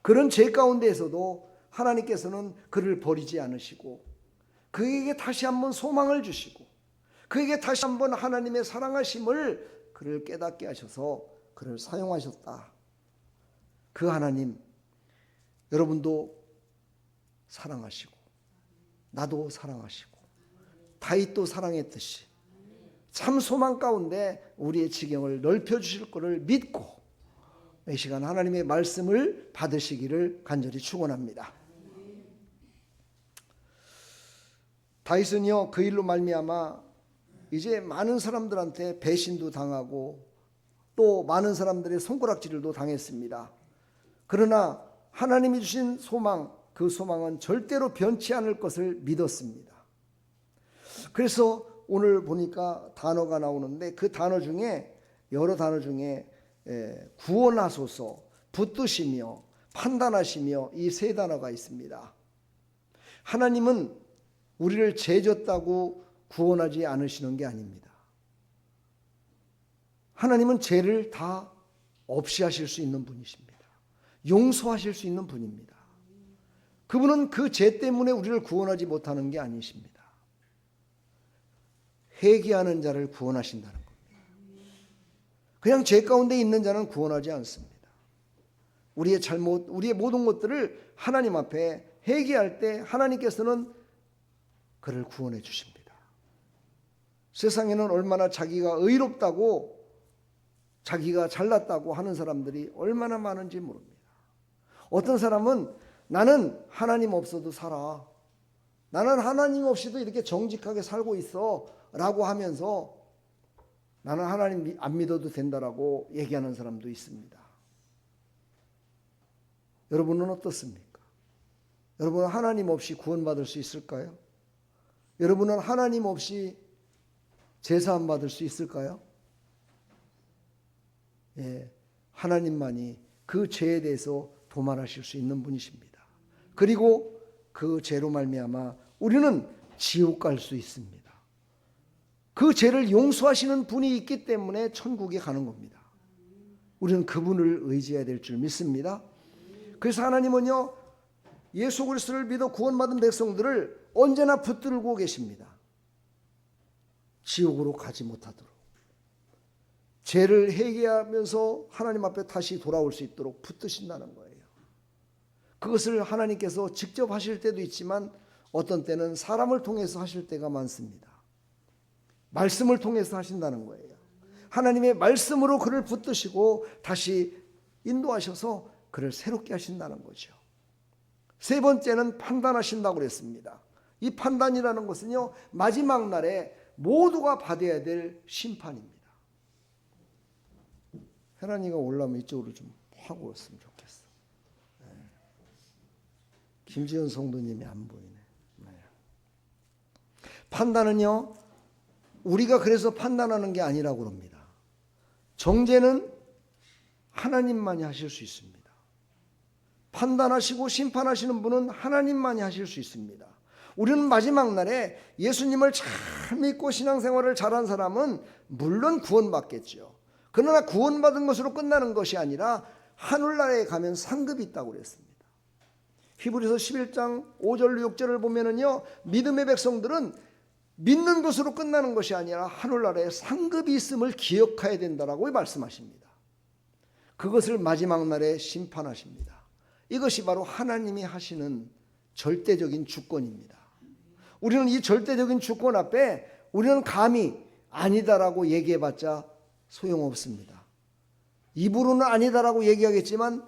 그런 죄 가운데에서도 하나님께서는 그를 버리지 않으시고 그에게 다시 한번 소망을 주시고 그에게 다시 한번 하나님의 사랑하심을 그를 깨닫게 하셔서 그를 사용하셨다. 그 하나님 여러분도 사랑하시고 나도 사랑하시고 다윗도 사랑했듯이 참 소망 가운데 우리의 지경을 넓혀주실 것을 믿고 이 시간 하나님의 말씀을 받으시기를 간절히 축원합니다. 다윗은요 그 일로 말미암아 이제 많은 사람들한테 배신도 당하고 또 많은 사람들의 손가락질도 당했습니다. 그러나 하나님이 주신 소망, 그 소망은 절대로 변치 않을 것을 믿었습니다. 그래서 오늘 보니까 단어가 나오는데 그 단어 중에 여러 단어 중에 구원하소서, 붙드시며, 판단하시며 이 세 단어가 있습니다. 하나님은 우리를 죄 졌다고 구원하지 않으시는 게 아닙니다. 하나님은 죄를 다 없이 하실 수 있는 분이십니다. 용서하실 수 있는 분입니다. 그분은 그 죄 때문에 우리를 구원하지 못하는 게 아니십니다. 회개하는 자를 구원하신다는 겁니다. 그냥 죄 가운데 있는 자는 구원하지 않습니다. 우리의 잘못, 우리의 모든 것들을 하나님 앞에 회개할 때 하나님께서는 그를 구원해 주십니다. 세상에는 얼마나 자기가 의롭다고, 자기가 잘났다고 하는 사람들이 얼마나 많은지 모릅니다. 어떤 사람은 나는 하나님 없어도 살아, 나는 하나님 없이도 이렇게 정직하게 살고 있어 라고 하면서 나는 하나님 안 믿어도 된다라고 얘기하는 사람도 있습니다. 여러분은 어떻습니까? 여러분은 하나님 없이 구원받을 수 있을까요? 여러분은 하나님 없이 제사함 받을 수 있을까요? 예, 하나님만이 그 죄에 대해서 도말하실 수 있는 분이십니다. 그리고 그 죄로 말미암아 우리는 지옥 갈 수 있습니다. 그 죄를 용서하시는 분이 있기 때문에 천국에 가는 겁니다. 우리는 그분을 의지해야 될 줄 믿습니다. 그래서 하나님은요, 예수 그리스도를 믿어 구원받은 백성들을 언제나 붙들고 계십니다. 지옥으로 가지 못하도록, 죄를 회개하면서 하나님 앞에 다시 돌아올 수 있도록 붙드신다는 거예요. 그것을 하나님께서 직접 하실 때도 있지만 어떤 때는 사람을 통해서 하실 때가 많습니다. 말씀을 통해서 하신다는 거예요. 하나님의 말씀으로 그를 붙드시고 다시 인도하셔서 그를 새롭게 하신다는 거죠. 세 번째는 판단하신다고 그랬습니다. 이 판단이라는 것은요, 마지막 날에 모두가 받아야 될 심판입니다. 혜란이가 올라오면 이쪽으로 좀 하고 왔으면 좋겠어. 네. 김지현 성도님이 안 보이네. 네. 판단은요, 우리가 그래서 판단하는 게 아니라고 합니다. 정죄는 하나님만이 하실 수 있습니다. 판단하시고 심판하시는 분은 하나님만이 하실 수 있습니다. 우리는 마지막 날에 예수님을 잘 믿고 신앙생활을 잘한 사람은 물론 구원받겠죠. 그러나 구원받은 것으로 끝나는 것이 아니라 하늘나라에 가면 상급이 있다고 그랬습니다. 히브리서 11장 5절 6절을 보면은요, 믿음의 백성들은 믿는 것으로 끝나는 것이 아니라 하늘나라에 상급이 있음을 기억해야 된다라고 말씀하십니다. 그것을 마지막 날에 심판하십니다. 이것이 바로 하나님이 하시는 절대적인 주권입니다. 우리는 이 절대적인 주권 앞에 우리는 감히 아니다라고 얘기해봤자 소용없습니다. 입으로는 아니다라고 얘기하겠지만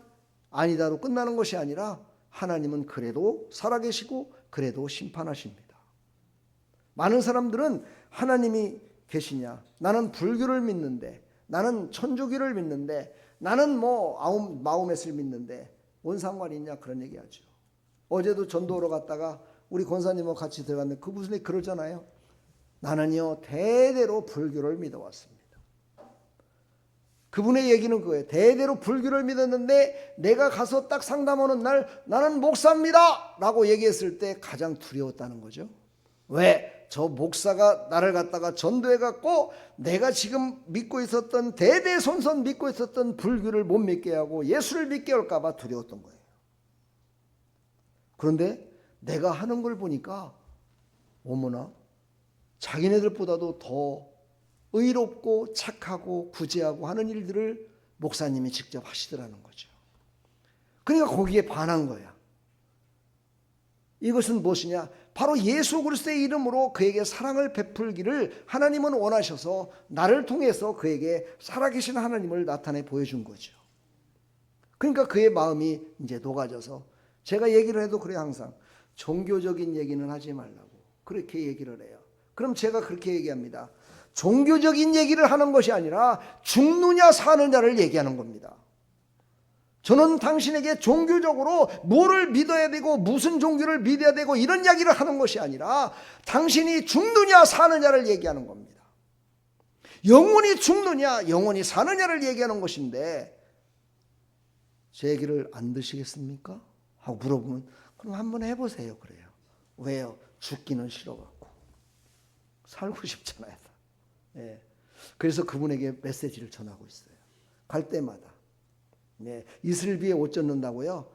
아니다로 끝나는 것이 아니라 하나님은 그래도 살아계시고 그래도 심판하십니다. 많은 사람들은 하나님이 계시냐, 나는 불교를 믿는데, 나는 천주교를 믿는데, 나는 뭐 마호멧을 믿는데 뭔 상관이 있냐, 그런 얘기하죠. 어제도 전도하러 갔다가 우리 권사님하고 같이 들어갔는데 그 무슨 얘기 그러잖아요. 나는요 대대로 불교를 믿어왔습니다. 그분의 얘기는 그거예요. 대대로 불교를 믿었는데 내가 가서 딱 상담하는 날 나는 목사입니다 라고 얘기했을 때 가장 두려웠다는 거죠. 왜? 저 목사가 나를 갖다가 전도해 갖고 내가 지금 믿고 있었던 대대손손 믿고 있었던 불교를 못 믿게 하고 예수를 믿게 할까 봐 두려웠던 거예요. 그런데 내가 하는 걸 보니까 어머나 자기네들보다도 더 의롭고 착하고 구제하고 하는 일들을 목사님이 직접 하시더라는 거죠. 그러니까 거기에 반한 거야. 이것은 무엇이냐? 바로 예수 그리스도의 이름으로 그에게 사랑을 베풀기를 하나님은 원하셔서 나를 통해서 그에게 살아계신 하나님을 나타내 보여준 거죠. 그러니까 그의 마음이 이제 녹아져서, 제가 얘기를 해도 그래, 항상 종교적인 얘기는 하지 말라고 그렇게 얘기를 해요. 그럼 제가 그렇게 얘기합니다. 종교적인 얘기를 하는 것이 아니라 죽느냐 사느냐를 얘기하는 겁니다. 저는 당신에게 종교적으로 뭐를 믿어야 되고 무슨 종교를 믿어야 되고 이런 이야기를 하는 것이 아니라 당신이 죽느냐 사느냐를 얘기하는 겁니다. 영원히 죽느냐 영원히 사느냐를 얘기하는 것인데 제 얘기를 안 드시겠습니까? 하고 물어보면 그럼 한번 해보세요. 그래요. 왜요? 죽기는 싫어갖고 살고 싶잖아요. 예. 그래서 그분에게 메시지를 전하고 있어요. 갈 때마다. 네, 이슬비에 옷 젖는다고요.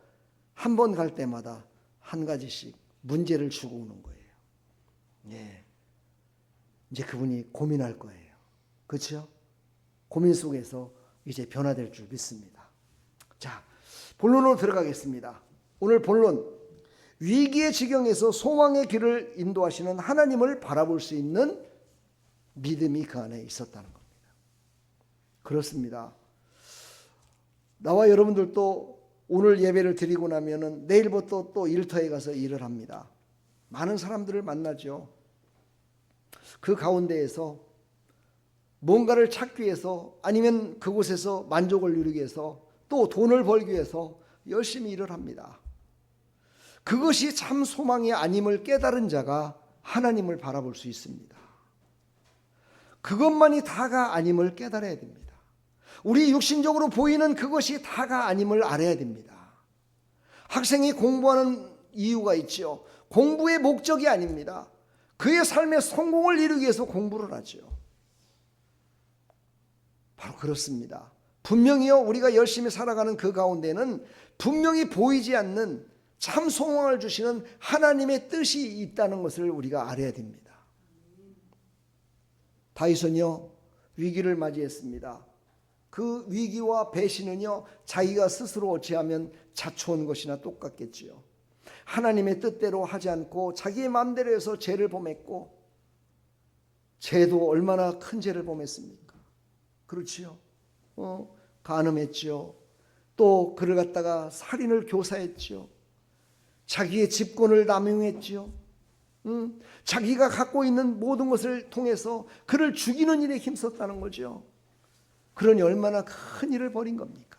한 번 갈 때마다 한 가지씩 문제를 주고 오는 거예요. 네, 이제 그분이 고민할 거예요. 그렇죠? 고민 속에서 이제 변화될 줄 믿습니다. 자, 본론으로 들어가겠습니다. 오늘 본론, 위기의 지경에서 소망의 길을 인도하시는 하나님을 바라볼 수 있는 믿음이 그 안에 있었다는 겁니다. 그렇습니다. 나와 여러분들도 오늘 예배를 드리고 나면은 내일부터 또 일터에 가서 일을 합니다. 많은 사람들을 만나죠. 그 가운데에서 뭔가를 찾기 위해서, 아니면 그곳에서 만족을 누리기 위해서, 또 돈을 벌기 위해서 열심히 일을 합니다. 그것이 참 소망이 아님을 깨달은 자가 하나님을 바라볼 수 있습니다. 그것만이 다가 아님을 깨달아야 됩니다. 우리 육신적으로 보이는 그것이 다가 아님을 알아야 됩니다. 학생이 공부하는 이유가 있죠. 공부의 목적이 아닙니다. 그의 삶의 성공을 이루기 위해서 공부를 하죠. 바로 그렇습니다. 분명히요, 우리가 열심히 살아가는 그 가운데는 분명히 보이지 않는 참 소망을 주시는 하나님의 뜻이 있다는 것을 우리가 알아야 됩니다. 다윗은요, 위기를 맞이했습니다. 그 위기와 배신은요, 자기가 스스로 어찌하면 자초한 것이나 똑같겠지요. 하나님의 뜻대로 하지 않고 자기의 마음대로 해서 죄를 범했고, 죄도 얼마나 큰 죄를 범했습니까? 그렇지요. 간음했지요. 또 그를 갖다가 살인을 교사했지요. 자기의 집권을 남용했지요. 자기가 갖고 있는 모든 것을 통해서 그를 죽이는 일에 힘썼다는 거죠. 그러니 얼마나 큰 일을 벌인 겁니까?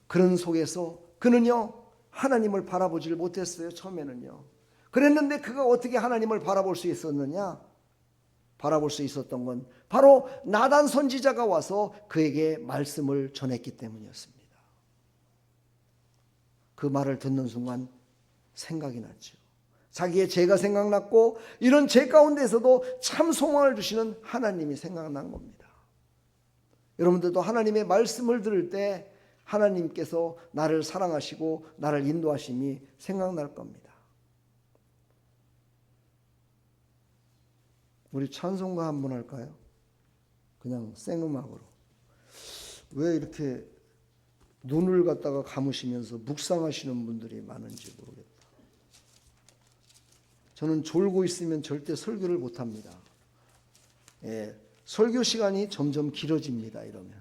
그런 속에서 그는요, 하나님을 바라보지를 못했어요. 처음에는요. 그랬는데 그가 어떻게 하나님을 바라볼 수 있었느냐? 바라볼 수 있었던 건 바로 나단 선지자가 와서 그에게 말씀을 전했기 때문이었습니다. 그 말을 듣는 순간 생각이 났죠. 자기의 죄가 생각났고, 이런 죄 가운데서도 참 소망을 주시는 하나님이 생각난 겁니다. 여러분들도 하나님의 말씀을 들을 때 하나님께서 나를 사랑하시고 나를 인도하심이 생각날 겁니다. 우리 찬송가 한번 할까요? 그냥 생음악으로. 왜 이렇게 눈을 갖다가 감으시면서 묵상하시는 분들이 많은지 모르겠다. 저는 졸고 있으면 절대 설교를 못합니다. 예, 설교 시간이 점점 길어집니다. 이러면.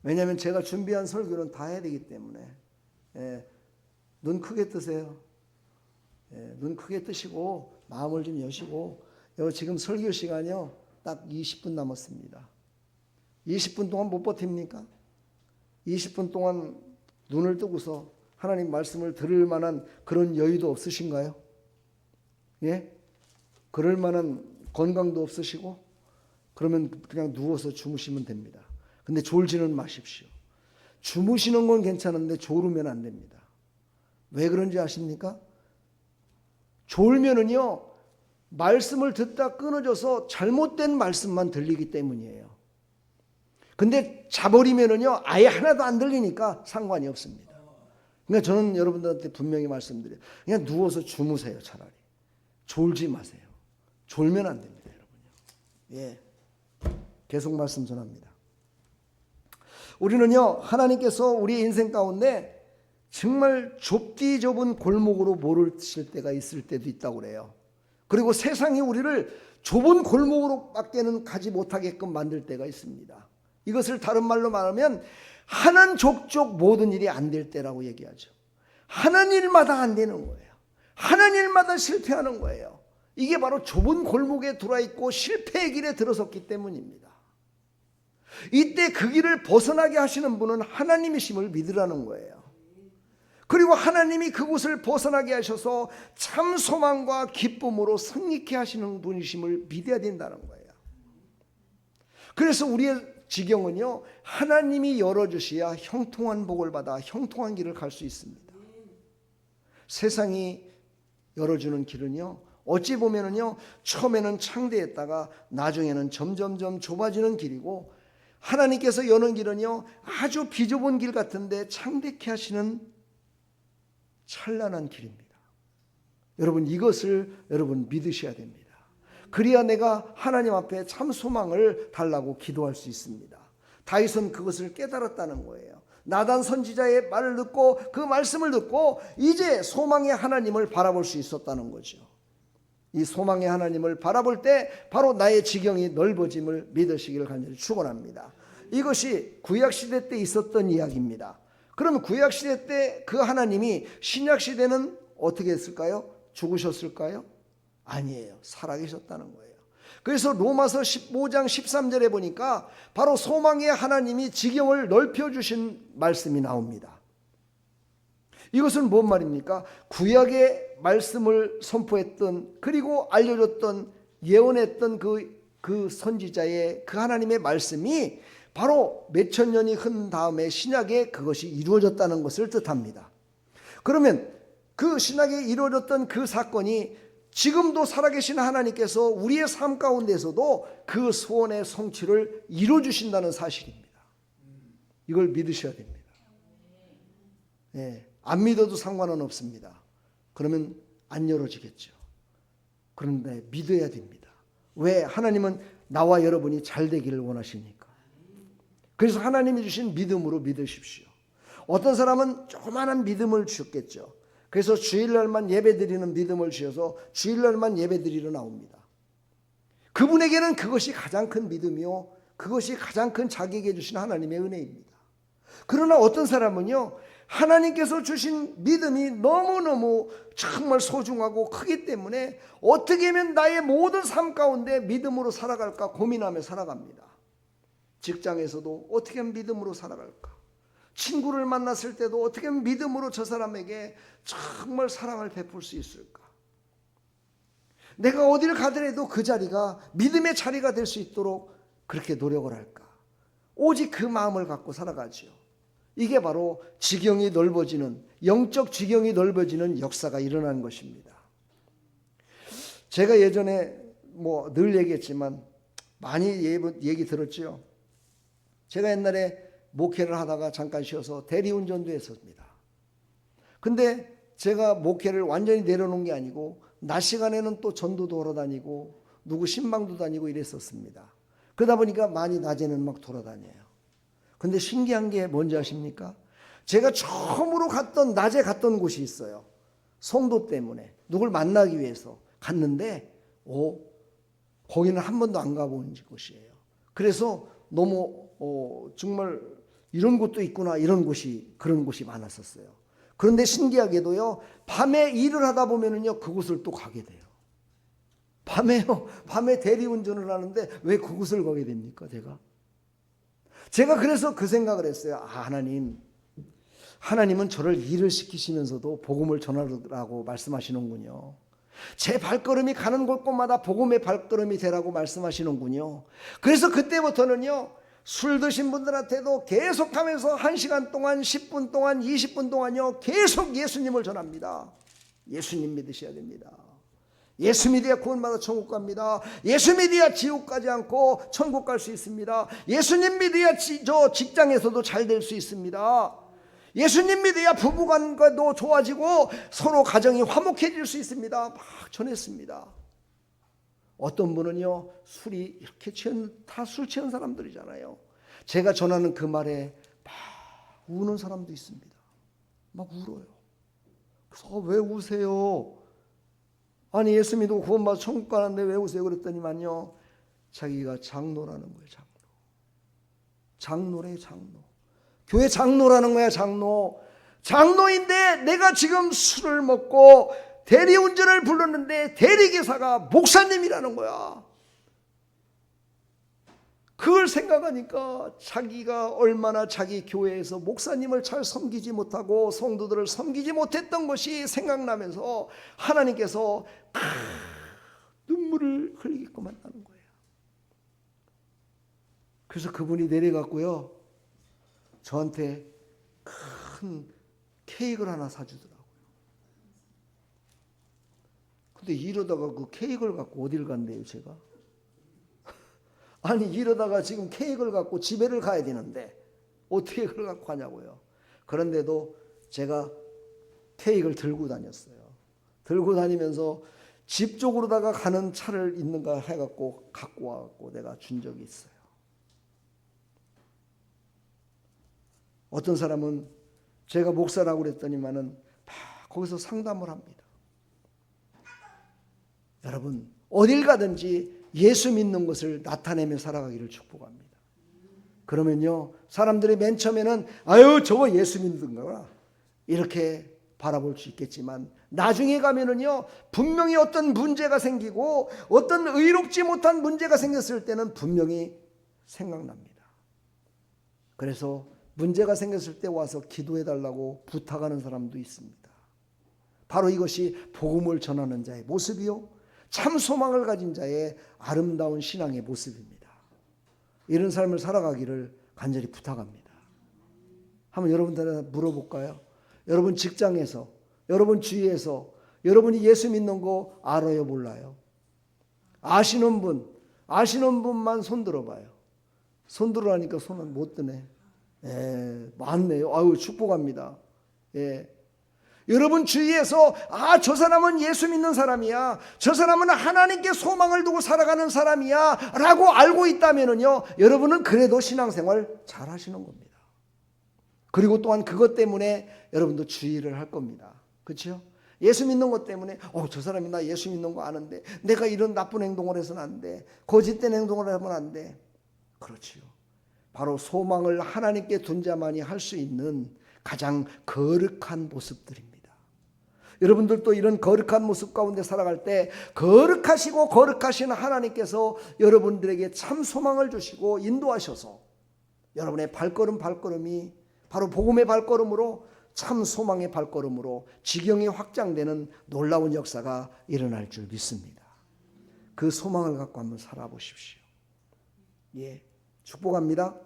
왜냐하면 제가 준비한 설교는 다 해야 되기 때문에. 예, 눈 크게 뜨세요. 예, 눈 크게 뜨시고 마음을 좀 여시고, 지금 설교 시간이요, 딱 20분 남았습니다. 20분 동안 못 버팁니까? 20분 동안 눈을 뜨고서 하나님 말씀을 들을 만한 그런 여유도 없으신가요? 예? 그럴 만한 건강도 없으시고, 그러면 그냥 누워서 주무시면 됩니다. 근데 졸지는 마십시오. 주무시는 건 괜찮은데 졸으면 안 됩니다. 왜 그런지 아십니까? 졸면은요, 말씀을 듣다 끊어져서 잘못된 말씀만 들리기 때문이에요. 근데 자버리면은요, 아예 하나도 안 들리니까 상관이 없습니다. 그러니까 저는 여러분들한테 분명히 말씀드려요. 그냥 누워서 주무세요, 차라리. 졸지 마세요. 졸면 안 됩니다, 여러분요. 예. 계속 말씀 전합니다. 우리는요, 하나님께서 우리 인생 가운데 정말 좁디 좁은 골목으로 몰으실 때가 있을 때도 있다고 그래요. 그리고 세상이 우리를 좁은 골목으로밖에는 가지 못하게끔 만들 때가 있습니다. 이것을 다른 말로 말하면 하는 족족 모든 일이 안 될 때라고 얘기하죠. 하는 일마다 안 되는 거예요. 하는 일마다 실패하는 거예요. 이게 바로 좁은 골목에 들어와 있고 실패의 길에 들어섰기 때문입니다. 이때 그 길을 벗어나게 하시는 분은 하나님이심을 믿으라는 거예요. 그리고 하나님이 그곳을 벗어나게 하셔서 참 소망과 기쁨으로 승리케 하시는 분이심을 믿어야 된다는 거예요. 그래서 우리의 지경은요, 하나님이 열어주셔야 형통한 복을 받아 형통한 길을 갈 수 있습니다. 세상이 열어주는 길은요, 어찌 보면은요, 처음에는 창대했다가 나중에는 점점점 좁아지는 길이고, 하나님께서 여는 길은요, 아주 비좁은 길 같은데 창대케 하시는 찬란한 길입니다. 여러분, 이것을 여러분 믿으셔야 됩니다. 그래야 내가 하나님 앞에 참 소망을 달라고 기도할 수 있습니다. 다윗은 그것을 깨달았다는 거예요. 나단 선지자의 말을 듣고 그 말씀을 듣고 이제 소망의 하나님을 바라볼 수 있었다는 거죠. 이 소망의 하나님을 바라볼 때 바로 나의 지경이 넓어짐을 믿으시기를 간절히 축원합니다. 이것이 구약시대 때 있었던 이야기입니다. 그러면 구약시대 때 그 하나님이 신약시대는 어떻게 했을까요? 죽으셨을까요? 아니에요. 살아계셨다는 거예요. 그래서 로마서 15장 13절에 보니까 바로 소망의 하나님이 지경을 넓혀주신 말씀이 나옵니다. 이것은 뭔 말입니까? 구약의 말씀을 선포했던, 그리고 알려줬던, 예언했던 그 선지자의 그 하나님의 말씀이 바로 몇천 년이 흐른 다음에 신약에 그것이 이루어졌다는 것을 뜻합니다. 그러면 그 신약에 이루어졌던 그 사건이 지금도 살아계신 하나님께서 우리의 삶 가운데서도 그 소원의 성취를 이루어주신다는 사실입니다. 이걸 믿으셔야 됩니다. 네, 안 믿어도 상관은 없습니다. 그러면 안 열어지겠죠. 그런데 믿어야 됩니다. 왜? 하나님은 나와 여러분이 잘 되기를 원하십니까? 그래서 하나님이 주신 믿음으로 믿으십시오. 어떤 사람은 조그마한 믿음을 주셨겠죠. 그래서 주일날만 예배드리는 믿음을 주셔서 주일날만 예배드리러 나옵니다. 그분에게는 그것이 가장 큰 믿음이요, 그것이 가장 큰 자기에게 주신 하나님의 은혜입니다. 그러나 어떤 사람은요, 하나님께서 주신 믿음이 너무너무 정말 소중하고 크기 때문에 어떻게 하면 나의 모든 삶 가운데 믿음으로 살아갈까 고민하며 살아갑니다. 직장에서도 어떻게 하면 믿음으로 살아갈까? 친구를 만났을 때도 어떻게 하면 믿음으로 저 사람에게 정말 사랑을 베풀 수 있을까? 내가 어디를 가더라도 그 자리가 믿음의 자리가 될 수 있도록 그렇게 노력을 할까? 오직 그 마음을 갖고 살아가지요. 이게 바로 지경이 넓어지는, 영적 지경이 넓어지는 역사가 일어나는 것입니다. 제가 예전에 늘 얘기했지만 많이 얘기 들었죠. 제가 옛날에 목회를 하다가 잠깐 쉬어서 대리운전도 했습니다. 근데 제가 목회를 완전히 내려놓은 게 아니고 낮 시간에는 또 전도도 돌아다니고 누구 신방도 다니고 이랬었습니다. 그러다 보니까 많이 낮에는 막 돌아다녀요. 근데 신기한 게 뭔지 아십니까? 제가 처음으로 낮에 갔던 곳이 있어요. 성도 때문에 누굴 만나기 위해서 갔는데 거기는 한 번도 안 가본 곳이에요. 그래서 너무 정말 이런 곳도 있구나, 그런 곳이 많았었어요. 그런데 신기하게도요, 밤에 일을 하다 보면은요, 그곳을 또 가게 돼요. 밤에 대리운전을 하는데 왜 그곳을 가게 됩니까, 제가 그래서 그 생각을 했어요. 하나님은 저를 일을 시키시면서도 복음을 전하라고 말씀하시는군요. 제 발걸음이 가는 곳곳마다 복음의 발걸음이 되라고 말씀하시는군요. 그래서 그때부터는요, 술 드신 분들한테도 계속하면서 1시간 동안, 10분 동안, 20분 동안요, 계속 예수님을 전합니다. 예수님 믿으셔야 됩니다. 예수 믿어야 구원받아 천국 갑니다. 예수 믿어야 지옥 가지 않고 천국 갈 수 있습니다. 예수님 믿어야 저 직장에서도 잘 될 수 있습니다. 예수님 믿어야 부부관계도 좋아지고 서로 가정이 화목해질 수 있습니다. 막 전했습니다. 어떤 분은요, 술이 이렇게 다 술 취한 사람들이잖아요. 제가 전하는 그 말에 막 우는 사람도 있습니다. 막 울어요. 그래서 왜 우세요? 아니 예수 믿고 구원받아 천국 가는데 왜 우세요? 그랬더니만요, 자기가 장로라는 거예요. 장로래, 장로. 교회 장로라는 거야, 장로. 장로인데 내가 지금 술을 먹고 대리운전을 불렀는데 대리기사가 목사님이라는 거야. 그걸 생각하니까 자기가 얼마나 자기 교회에서 목사님을 잘 섬기지 못하고 성도들을 섬기지 못했던 것이 생각나면서 하나님께서 눈물을 흘리게끔 한다는 거예요. 그래서 그분이 내려갔고요, 저한테 큰 케이크를 하나 사주더라고요. 근데 이러다가 그 케이크를 갖고 어딜 간대요, 제가? 아니, 이러다가 지금 케이크를 갖고 집에를 가야 되는데 어떻게 그걸 갖고 가냐고요. 그런데도 제가 케이크를 들고 다녔어요. 들고 다니면서 집 쪽으로다가 가는 차를 있는가 해갖고 갖고 와갖고 내가 준 적이 있어요. 어떤 사람은 제가 목사라고 그랬더니만은 막 거기서 상담을 합니다. 여러분, 어딜 가든지 예수 믿는 것을 나타내며 살아가기를 축복합니다. 그러면요, 사람들이 맨 처음에는 아유, 저거 예수 믿는 거구나 이렇게 바라볼 수 있겠지만 나중에 가면은요, 분명히 어떤 문제가 생기고 어떤 의롭지 못한 문제가 생겼을 때는 분명히 생각납니다. 그래서 문제가 생겼을 때 와서 기도해 달라고 부탁하는 사람도 있습니다. 바로 이것이 복음을 전하는 자의 모습이요, 참 소망을 가진 자의 아름다운 신앙의 모습입니다. 이런 삶을 살아가기를 간절히 부탁합니다. 한번 여러분들한테 물어볼까요? 여러분 직장에서, 여러분 주위에서 여러분이 예수 믿는 거 알아요, 몰라요? 아시는 분만 손 들어봐요. 손 들으라니까 손은 못 드네. 많네요. 아유, 축복합니다. 여러분 주위에서 저 사람은 예수 믿는 사람이야, 저 사람은 하나님께 소망을 두고 살아가는 사람이야 라고 알고 있다면요, 여러분은 그래도 신앙생활 잘 하시는 겁니다. 그리고 또한 그것 때문에 여러분도 주의를 할 겁니다. 그렇죠? 예수 믿는 것 때문에 저 사람이 나 예수 믿는 거 아는데 내가 이런 나쁜 행동을 해서는 안 돼, 거짓된 행동을 하면 안 돼. 그렇지요. 바로 소망을 하나님께 둔 자만이 할 수 있는 가장 거룩한 모습들입니다. 여러분들도 이런 거룩한 모습 가운데 살아갈 때 거룩하시고 거룩하신 하나님께서 여러분들에게 참 소망을 주시고 인도하셔서 여러분의 발걸음이 바로 복음의 발걸음으로, 참 소망의 발걸음으로 지경이 확장되는 놀라운 역사가 일어날 줄 믿습니다. 그 소망을 갖고 한번 살아보십시오. 축복합니다.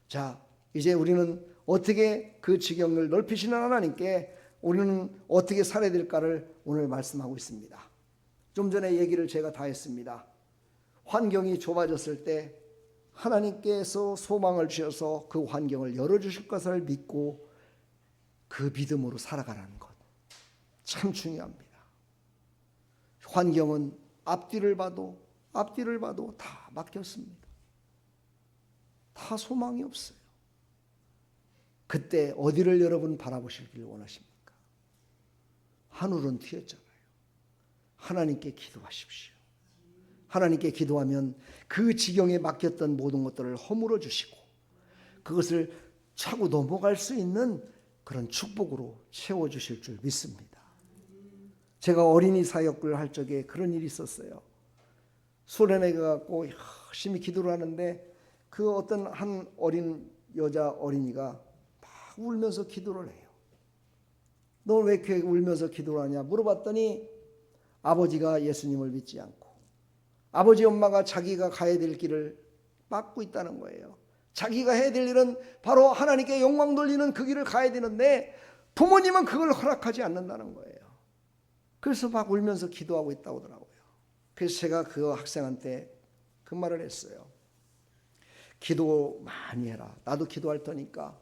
자, 이제 우리는 어떻게 그 지경을 넓히시는 하나님께 우리는 어떻게 살아야 될까를 오늘 말씀하고 있습니다. 좀 전에 얘기를 제가 다 했습니다. 환경이 좁아졌을 때 하나님께서 소망을 주셔서 그 환경을 열어주실 것을 믿고 그 믿음으로 살아가라는 것 참 중요합니다. 환경은 앞뒤를 봐도 다 막혔습니다. 다 소망이 없어요. 그때 어디를 여러분 바라보시길 원하십니까? 하늘은 튀었잖아요. 하나님께 기도하십시오. 하나님께 기도하면 그 지경에 막혔던 모든 것들을 허물어 주시고 그것을 차고 넘어갈 수 있는 그런 축복으로 채워주실 줄 믿습니다. 제가 어린이 사역을 할 적에 그런 일이 있었어요. 수련회 가갖고 열심히 기도를 하는데 그 어떤 한 어린 여자 어린이가 막 울면서 기도를 해요. 너 왜 이렇게 울면서 기도를 하냐 물어봤더니 아버지가 예수님을 믿지 않고 아버지 엄마가 자기가 가야 될 길을 막고 있다는 거예요. 자기가 해야 될 일은 바로 하나님께 영광 돌리는 그 길을 가야 되는데 부모님은 그걸 허락하지 않는다는 거예요. 그래서 막 울면서 기도하고 있다고 하더라고요. 그래서 제가 그 학생한테 그 말을 했어요. 기도 많이 해라. 나도 기도할 테니까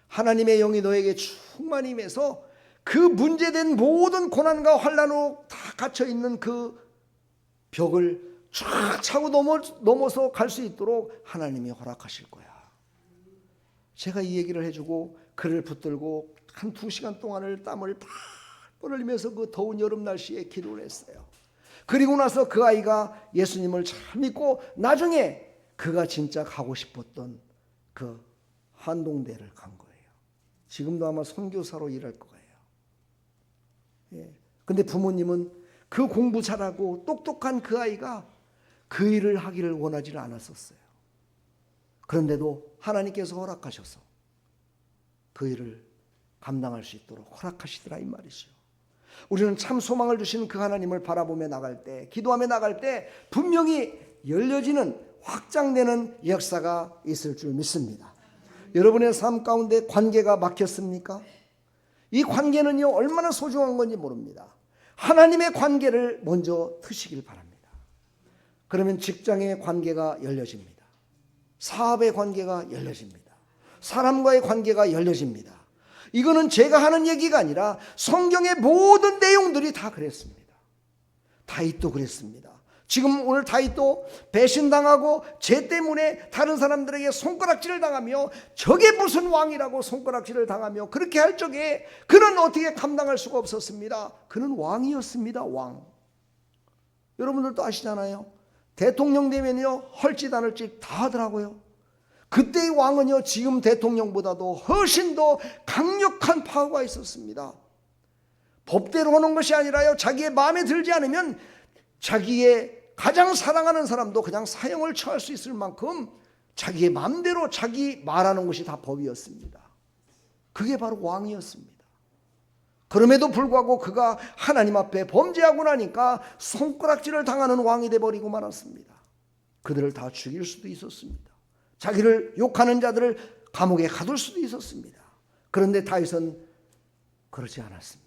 하나님의 영이 너에게 충만히 임해서 그 문제된 모든 고난과 환난으로 다 갇혀있는 그 벽을 쫙 차고 넘어서 갈 수 있도록 하나님이 허락하실 거야. 제가 이 얘기를 해주고 그를 붙들고 한 2시간 동안을 땀을 팍 흘리면서 그 더운 여름 날씨에 기도를 했어요. 그리고 나서 그 아이가 예수님을 잘 믿고 나중에 그가 진짜 가고 싶었던 그 한동대를 간 거예요. 지금도 아마 선교사로 일할 거예요. 근데 부모님은 그 공부 잘하고 똑똑한 그 아이가 그 일을 하기를 원하지는 않았었어요. 그런데도 하나님께서 허락하셔서 그 일을 감당할 수 있도록 허락하시더라 이 말이죠. 우리는 참 소망을 주시는 그 하나님을 바라보며 나갈 때, 기도하며 나갈 때 분명히 열려지는 확장되는 역사가 있을 줄 믿습니다. 여러분의 삶 가운데 관계가 막혔습니까? 이 관계는요 얼마나 소중한 건지 모릅니다. 하나님의 관계를 먼저 트시길 바랍니다. 그러면 직장의 관계가 열려집니다. 사업의 관계가 열려집니다. 사람과의 관계가 열려집니다. 이거는 제가 하는 얘기가 아니라 성경의 모든 내용들이 다 그랬습니다. 다윗도 그랬습니다. 지금 오늘 다윗도 배신당하고 죄 때문에 다른 사람들에게 손가락질을 당하며 저게 무슨 왕이라고 손가락질을 당하며 그렇게 할 적에 그는 어떻게 감당할 수가 없었습니다. 그는 왕이었습니다. 왕. 여러분들도 아시잖아요. 대통령 되면요 헐짓 안 헐짓 다 하더라고요. 그때의 왕은요 지금 대통령보다도 훨씬 더 강력한 파워가 있었습니다. 법대로 하는 것이 아니라요 자기의 마음에 들지 않으면 자기의 가장 사랑하는 사람도 그냥 사형을 처할 수 있을 만큼 자기의 마음대로 자기 말하는 것이 다 법이었습니다. 그게 바로 왕이었습니다. 그럼에도 불구하고 그가 하나님 앞에 범죄하고 나니까 손가락질을 당하는 왕이 되어버리고 말았습니다. 그들을 다 죽일 수도 있었습니다. 자기를 욕하는 자들을 감옥에 가둘 수도 있었습니다. 그런데 다윗은 그러지 않았습니다.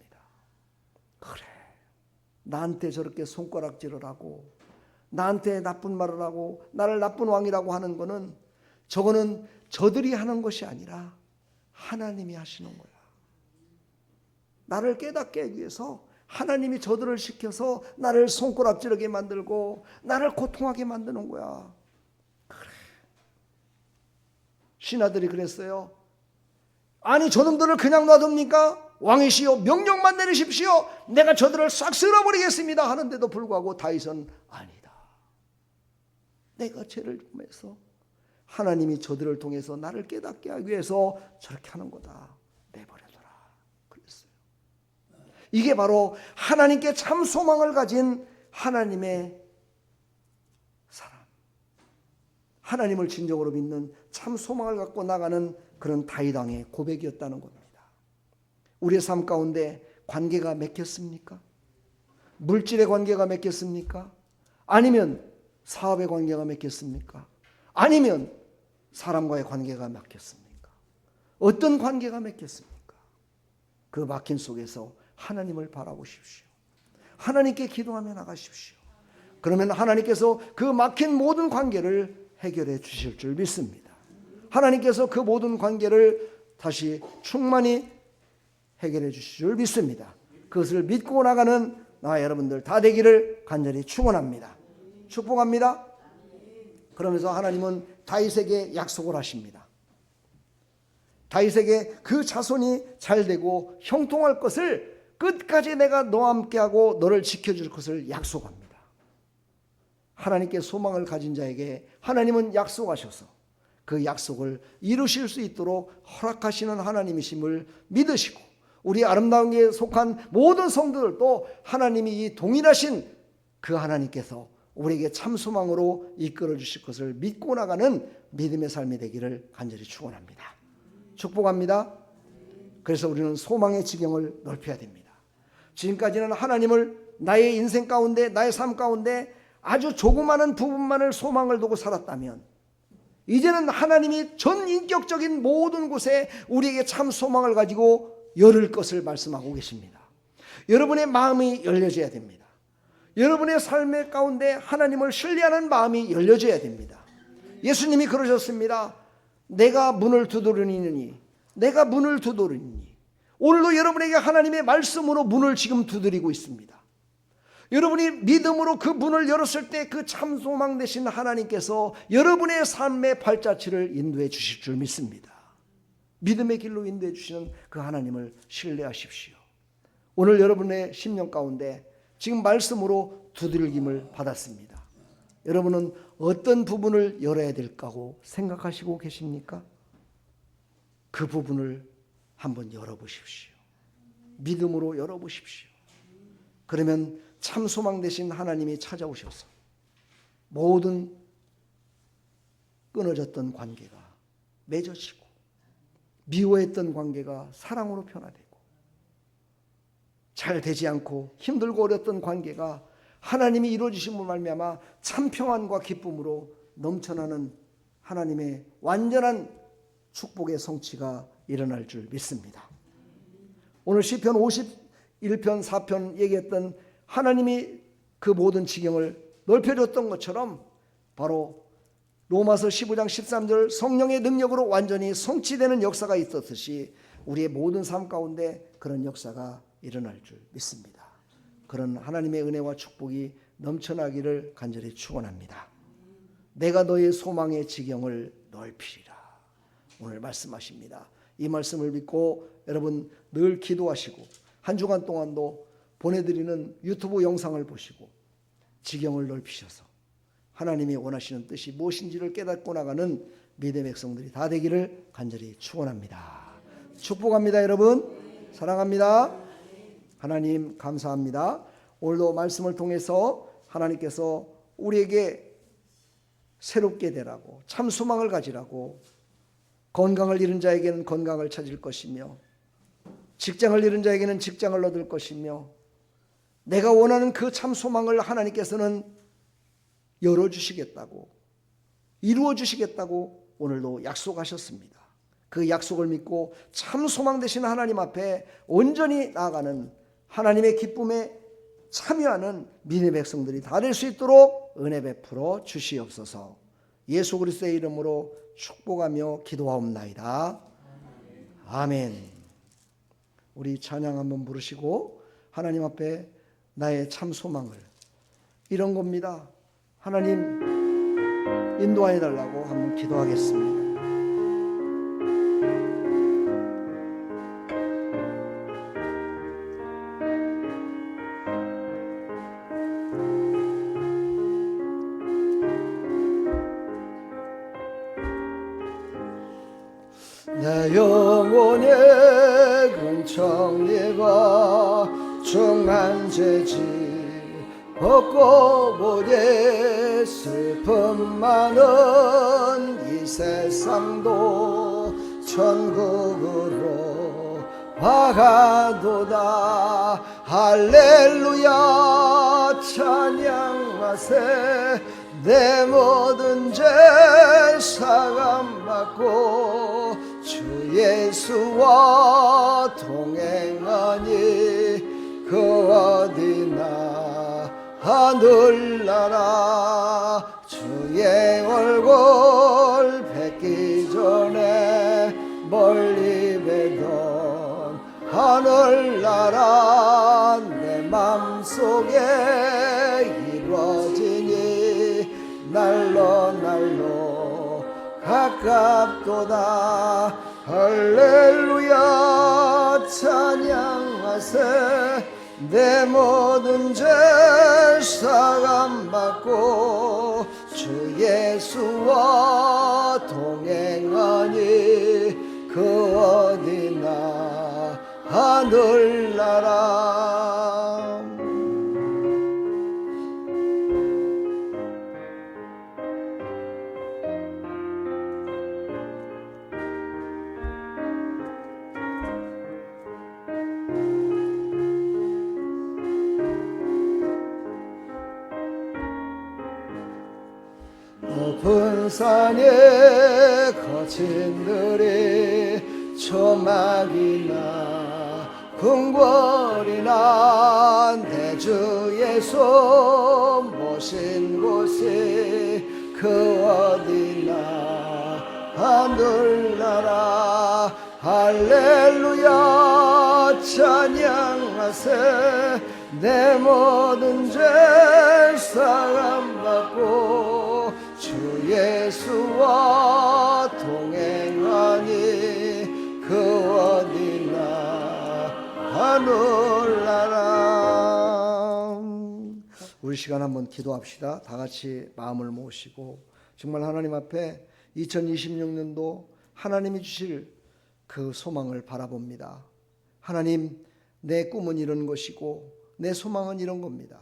그래, 나한테 저렇게 손가락질을 하고 나한테 나쁜 말을 하고 나를 나쁜 왕이라고 하는 거는 저거는 저들이 하는 것이 아니라 하나님이 하시는 거야. 나를 깨닫게 하기 위해서 하나님이 저들을 시켜서 나를 손가락질하게 만들고 나를 고통하게 만드는 거야. 그래. 신하들이 그랬어요. 아니 저놈들을 그냥 놔둡니까? 왕이시여 명령만 내리십시오. 내가 저들을 싹 쓸어버리겠습니다 하는데도 불구하고 다윗은 아니다. 내가 죄를 범해서 하나님이 저들을 통해서 나를 깨닫게 하기 위해서 저렇게 하는 거다. 내버려둬라. 그랬어요. 이게 바로 하나님께 참 소망을 가진 하나님의 사람, 하나님을 진정으로 믿는 참 소망을 갖고 나가는 그런 다윗 왕의 고백이었다는 겁니다. 우리의 삶 가운데 관계가 맺혔습니까? 물질의 관계가 맺혔습니까? 아니면 사업의 관계가 맺혔습니까? 아니면 사람과의 관계가 맺혔습니까? 어떤 관계가 맺혔습니까? 그 막힌 속에서 하나님을 바라보십시오. 하나님께 기도하며 나가십시오. 그러면 하나님께서 그 막힌 모든 관계를 해결해 주실 줄 믿습니다. 하나님께서 그 모든 관계를 다시 충만히 해결해 주실 줄 믿습니다. 그것을 믿고 나가는 나와 여러분들 다 되기를 간절히 축원합니다. 축복합니다. 그러면서 하나님은 다윗에게 약속을 하십니다. 다윗에게 그 자손이 잘되고 형통할 것을 끝까지 내가 너와 함께하고 너를 지켜줄 것을 약속합니다. 하나님께 소망을 가진 자에게 하나님은 약속하셔서 그 약속을 이루실 수 있도록 허락하시는 하나님이심을 믿으시고 우리 아름다운 게 속한 모든 성도들도 하나님이 이 동일하신 그 하나님께서 우리에게 참 소망으로 이끌어 주실 것을 믿고 나가는 믿음의 삶이 되기를 간절히 축원합니다. 축복합니다. 그래서 우리는 소망의 지경을 넓혀야 됩니다. 지금까지는 하나님을 나의 인생 가운데 나의 삶 가운데 아주 조그마한 부분만을 소망을 두고 살았다면 이제는 하나님이 전 인격적인 모든 곳에 우리에게 참 소망을 가지고 열을 것을 말씀하고 계십니다. 여러분의 마음이 열려져야 됩니다. 여러분의 삶의 가운데 하나님을 신뢰하는 마음이 열려져야 됩니다. 예수님이 그러셨습니다. 내가 문을 두드리니 내가 문을 두드리니 오늘도 여러분에게 하나님의 말씀으로 문을 지금 두드리고 있습니다. 여러분이 믿음으로 그 문을 열었을 때 그 참 소망 되신 하나님께서 여러분의 삶의 발자취를 인도해 주실 줄 믿습니다. 믿음의 길로 인도해 주시는 그 하나님을 신뢰하십시오. 오늘 여러분의 심령 가운데 지금 말씀으로 두들김을 받았습니다. 여러분은 어떤 부분을 열어야 될까고 생각하시고 계십니까? 그 부분을 한번 열어보십시오. 믿음으로 열어보십시오. 그러면 참 소망 되신 하나님이 찾아오셔서 모든 끊어졌던 관계가 맺어지고 미워했던 관계가 사랑으로 변화되고 잘 되지 않고 힘들고 어렸던 관계가 하나님이 이루어주심으로 말미암아 참 평안과 기쁨으로 넘쳐나는 하나님의 완전한 축복의 성취가 일어날 줄 믿습니다. 오늘 시편 51편 4편 얘기했던 하나님이 그 모든 지경을 넓혀줬던 것처럼 바로 로마서 15장 13절 성령의 능력으로 완전히 성취되는 역사가 있었듯이 우리의 모든 삶 가운데 그런 역사가 일어날 줄 믿습니다. 그런 하나님의 은혜와 축복이 넘쳐나기를 간절히 축원합니다. 내가 너의 소망의 지경을 넓히리라. 오늘 말씀하십니다. 이 말씀을 믿고 여러분 늘 기도하시고 한 주간 동안도 보내드리는 유튜브 영상을 보시고 지경을 넓히셔서 하나님이 원하시는 뜻이 무엇인지를 깨닫고 나가는 믿음의 백성들이 다 되기를 간절히 축원합니다. 축복합니다. 여러분 사랑합니다. 하나님 감사합니다. 오늘도 말씀을 통해서 하나님께서 우리에게 새롭게 되라고 참 소망을 가지라고 건강을 잃은 자에게는 건강을 찾을 것이며 직장을 잃은 자에게는 직장을 얻을 것이며 내가 원하는 그 참 소망을 하나님께서는 열어주시겠다고 이루어주시겠다고 오늘도 약속하셨습니다. 그 약속을 믿고 참 소망 되신 하나님 앞에 온전히 나아가는 하나님의 기쁨에 참여하는 믿음의 백성들이 다 될 수 있도록 은혜 베풀어 주시옵소서. 예수 그리스도의 이름으로 축복하며 기도하옵나이다. 아멘. 우리 찬양 한번 부르시고 하나님 앞에 나의 참 소망을 이런 겁니다. 하나님 인도하여 달라고 한번 기도하겠습니다. 내 영혼의 근청리가 중한 죄지 벗고 보게 슬픔 많은 이 세상도 천국으로 와가도다. 할렐루야 찬양하세. 내 모든 죄 사함받고 주 예수와 동행하니 그 어디나 하늘나라. 주의 얼굴 뵙기 전에 멀리 뵈던 하늘나라 내 맘속에 이루어지니 날로 날로 가깝도다. 할렐루야 찬양하세. 내 모든 죄 사함받고 주 예수와 동행하니 그 어디나 하늘나라. 높은 산에 거친 들이 초막이나 궁궐이나 내 주 예수 모신 곳이 그 어디나 하늘나라. 할렐루야 찬양하세. 내 모든 죄 사함받고 주 예수와 동행하니 그 어디나 하늘나라. 우리 시간 한번 기도합시다. 다 같이 마음을 모으시고 정말 하나님 앞에 2026년도 하나님이 주실 그 소망을 바라봅니다. 하나님 내 꿈은 이런 것이고 내 소망은 이런 겁니다.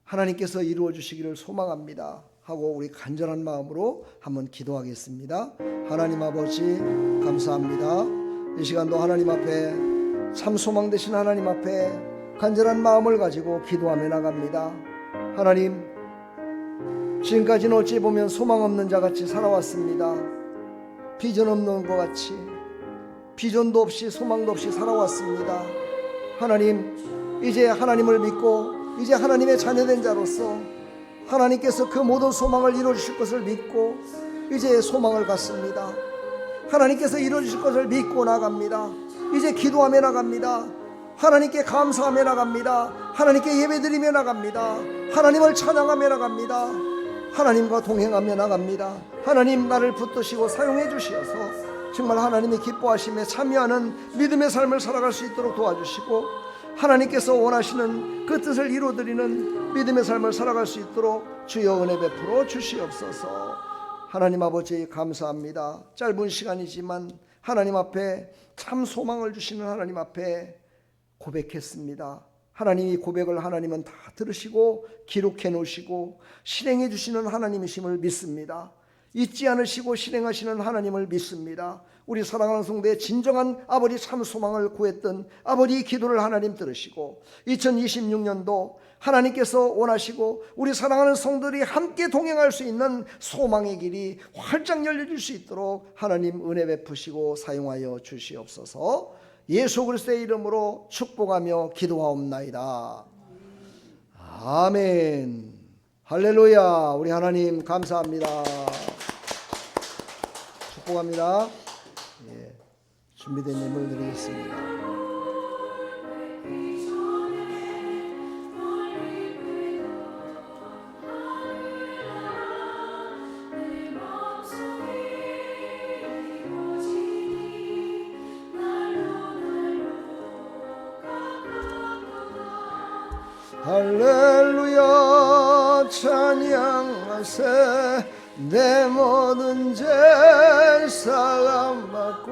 하나님께서 이루어 주시기를 소망합니다 하고 우리 간절한 마음으로 한번 기도하겠습니다. 하나님 아버지 감사합니다. 이 시간도 하나님 앞에 참 소망 되신 하나님 앞에 간절한 마음을 가지고 기도하며 나갑니다. 하나님 지금까지는 어찌 보면 소망 없는 자같이 살아왔습니다. 비전 없는 것 같이 비전도 없이 소망도 없이 살아왔습니다. 하나님 이제 하나님을 믿고 이제 하나님의 자녀된 자로서 하나님께서 그 모든 소망을 이루어주실 것을 믿고 이제 소망을 갖습니다. 하나님께서 이루어주실 것을 믿고 나갑니다. 이제 기도하며 나갑니다. 하나님께 감사하며 나갑니다. 하나님께 예배드리며 나갑니다. 하나님을 찬양하며 나갑니다. 하나님과 동행하며 나갑니다. 하나님 나를 붙드시고 사용해 주시어서 정말 하나님이 기뻐하심에 참여하는 믿음의 삶을 살아갈 수 있도록 도와주시고 하나님께서 원하시는 그 뜻을 이루어드리는 믿음의 삶을 살아갈 수 있도록 주여 은혜 베풀어 주시옵소서. 하나님 아버지 감사합니다. 짧은 시간이지만 하나님 앞에 참 소망을 주시는 하나님 앞에 고백했습니다. 하나님 이 고백을 하나님은 다 들으시고 기록해 놓으시고 실행해 주시는 하나님이심을 믿습니다. 잊지 않으시고 실행하시는 하나님을 믿습니다. 우리 사랑하는 성도의 진정한 아버지 참 소망을 구했던 아버지의 기도를 하나님 들으시고 2026년도 하나님께서 원하시고 우리 사랑하는 성도들이 함께 동행할 수 있는 소망의 길이 활짝 열려질 수 있도록 하나님 은혜 베푸시고 사용하여 주시옵소서. 예수 그리스도의 이름으로 축복하며 기도하옵나이다. 아멘. 할렐루야. 우리 하나님 감사합니다. 축복합니다. 예, 준비된 예물 드리겠습니다. 할렐루야 찬양하세. 내 모든 죄 사함받고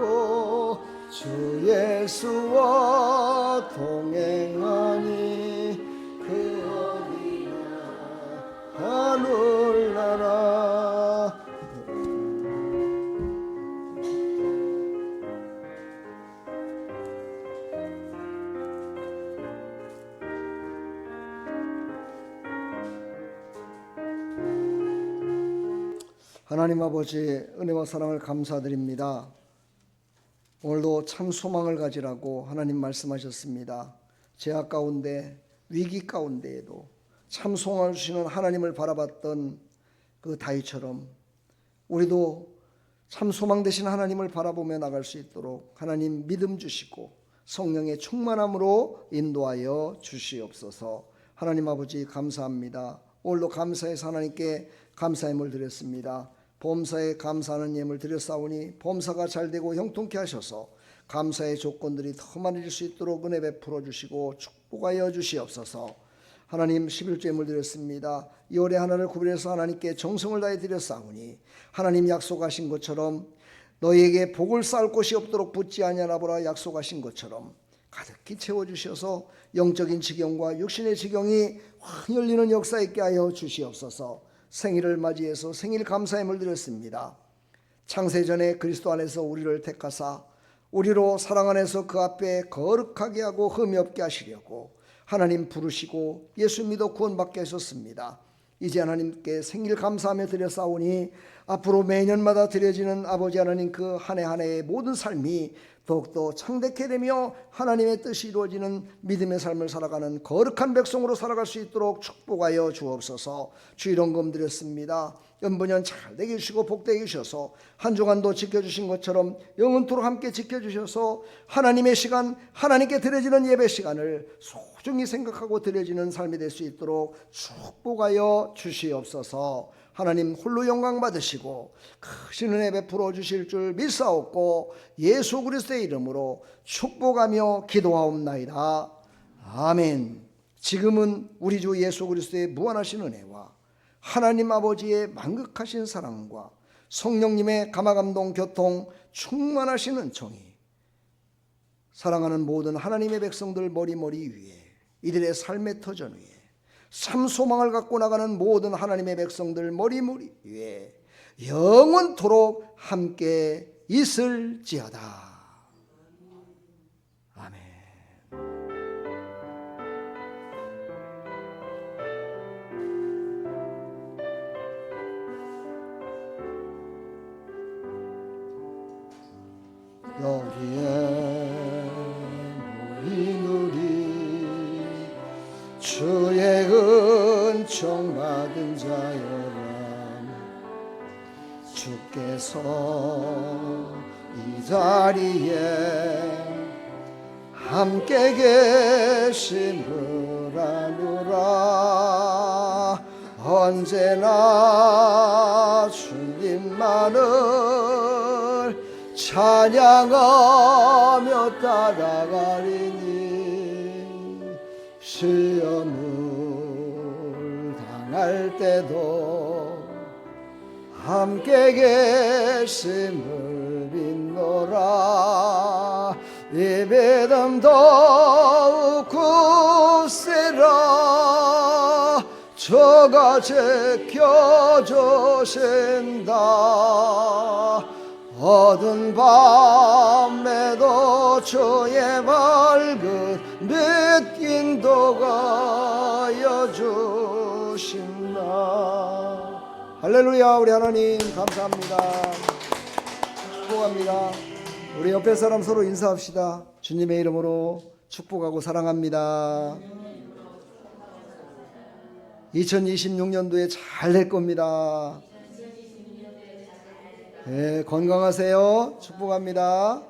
주 예수와 동행하니 그 어디나 하늘나라. 하나님 아버지 은혜와 사랑을 감사드립니다. 오늘도 참 소망을 가지라고 하나님 말씀하셨습니다. 죄악 가운데 위기 가운데에도 참 소망을 주시는 하나님을 바라봤던 그 다윗처럼 우리도 참 소망 되신 하나님을 바라보며 나갈 수 있도록 하나님 믿음 주시고 성령의 충만함으로 인도하여 주시옵소서. 하나님 아버지 감사합니다. 오늘도 감사해서 하나님께 감사함을 드렸습니다. 범사에 감사하는 예물 드렸사오니 범사가 잘되고 형통케 하셔서 감사의 조건들이 더 많아질 수 있도록 은혜 베풀어 주시고 축복하여 주시옵소서. 하나님 11조 예물 드렸습니다. 이 월에 하나를 구별해서 하나님께 정성을 다해 드렸사오니 하나님 약속하신 것처럼 너희에게 복을 쌓을 곳이 없도록 붙지 아니하나 보라 약속하신 것처럼 가득히 채워주셔서 영적인 지경과 육신의 지경이 확 열리는 역사 있게 하여 주시옵소서. 생일을 맞이해서 생일 감사함을 드렸습니다. 창세전에 그리스도 안에서 우리를 택하사 우리로 사랑 안에서 그 앞에 거룩하게 하고 흠이 없게 하시려고 하나님 부르시고 예수 믿어 구원받게 하셨습니다. 이제 하나님께 생일 감사하며 드렸사오니 앞으로 매년마다 드려지는 아버지 하나님 그 한 해 한 해의 모든 삶이 더욱더 창대케 되며 하나님의 뜻이 이루어지는 믿음의 삶을 살아가는 거룩한 백성으로 살아갈 수 있도록 축복하여 주옵소서. 주일원금 드렸습니다. 연분연 잘 되게 해주시고 복되게 해주셔서 한 주간도 지켜주신 것처럼 영원토록 함께 지켜주셔서 하나님의 시간, 하나님께 드려지는 예배 시간을 소중히 생각하고 드려지는 삶이 될 수 있도록 축복하여 주시옵소서. 하나님 홀로 영광 받으시고 크신 은혜 베풀어 주실 줄 믿사옵고 예수 그리스도의 이름으로 축복하며 기도하옵나이다. 아멘. 지금은 우리 주 예수 그리스도의 무한하신 은혜와 하나님 아버지의 만극하신 사랑과 성령님의 감화감동 교통 충만하신 은총이 사랑하는 모든 하나님의 백성들 머리머리 위에 이들의 삶의 터전 위에 참 소망을 갖고 나가는 모든 하나님의 백성들 머리머리 위에 영원토록 함께 있을지어다. 아멘. 여기에 모인 우리 주의 은총 받은 자여라. 주께서 이 자리에 함께 계심을 아노라. 언제나 주님만을 찬양하며 따라가리니 시험을 당할 때도 함께 계심을 믿노라. 이 믿음 더욱 굳세라. 저가 지켜주신다. 어두운 밤에도 주의 밝은 빛 인도하여 주신다. 할렐루야. 우리 하나님 감사합니다. 축복합니다. 우리 옆에 사람 서로 인사합시다. 주님의 이름으로 축복하고 사랑합니다. 2026년도에 잘 될 겁니다. 네, 건강하세요. 축복합니다.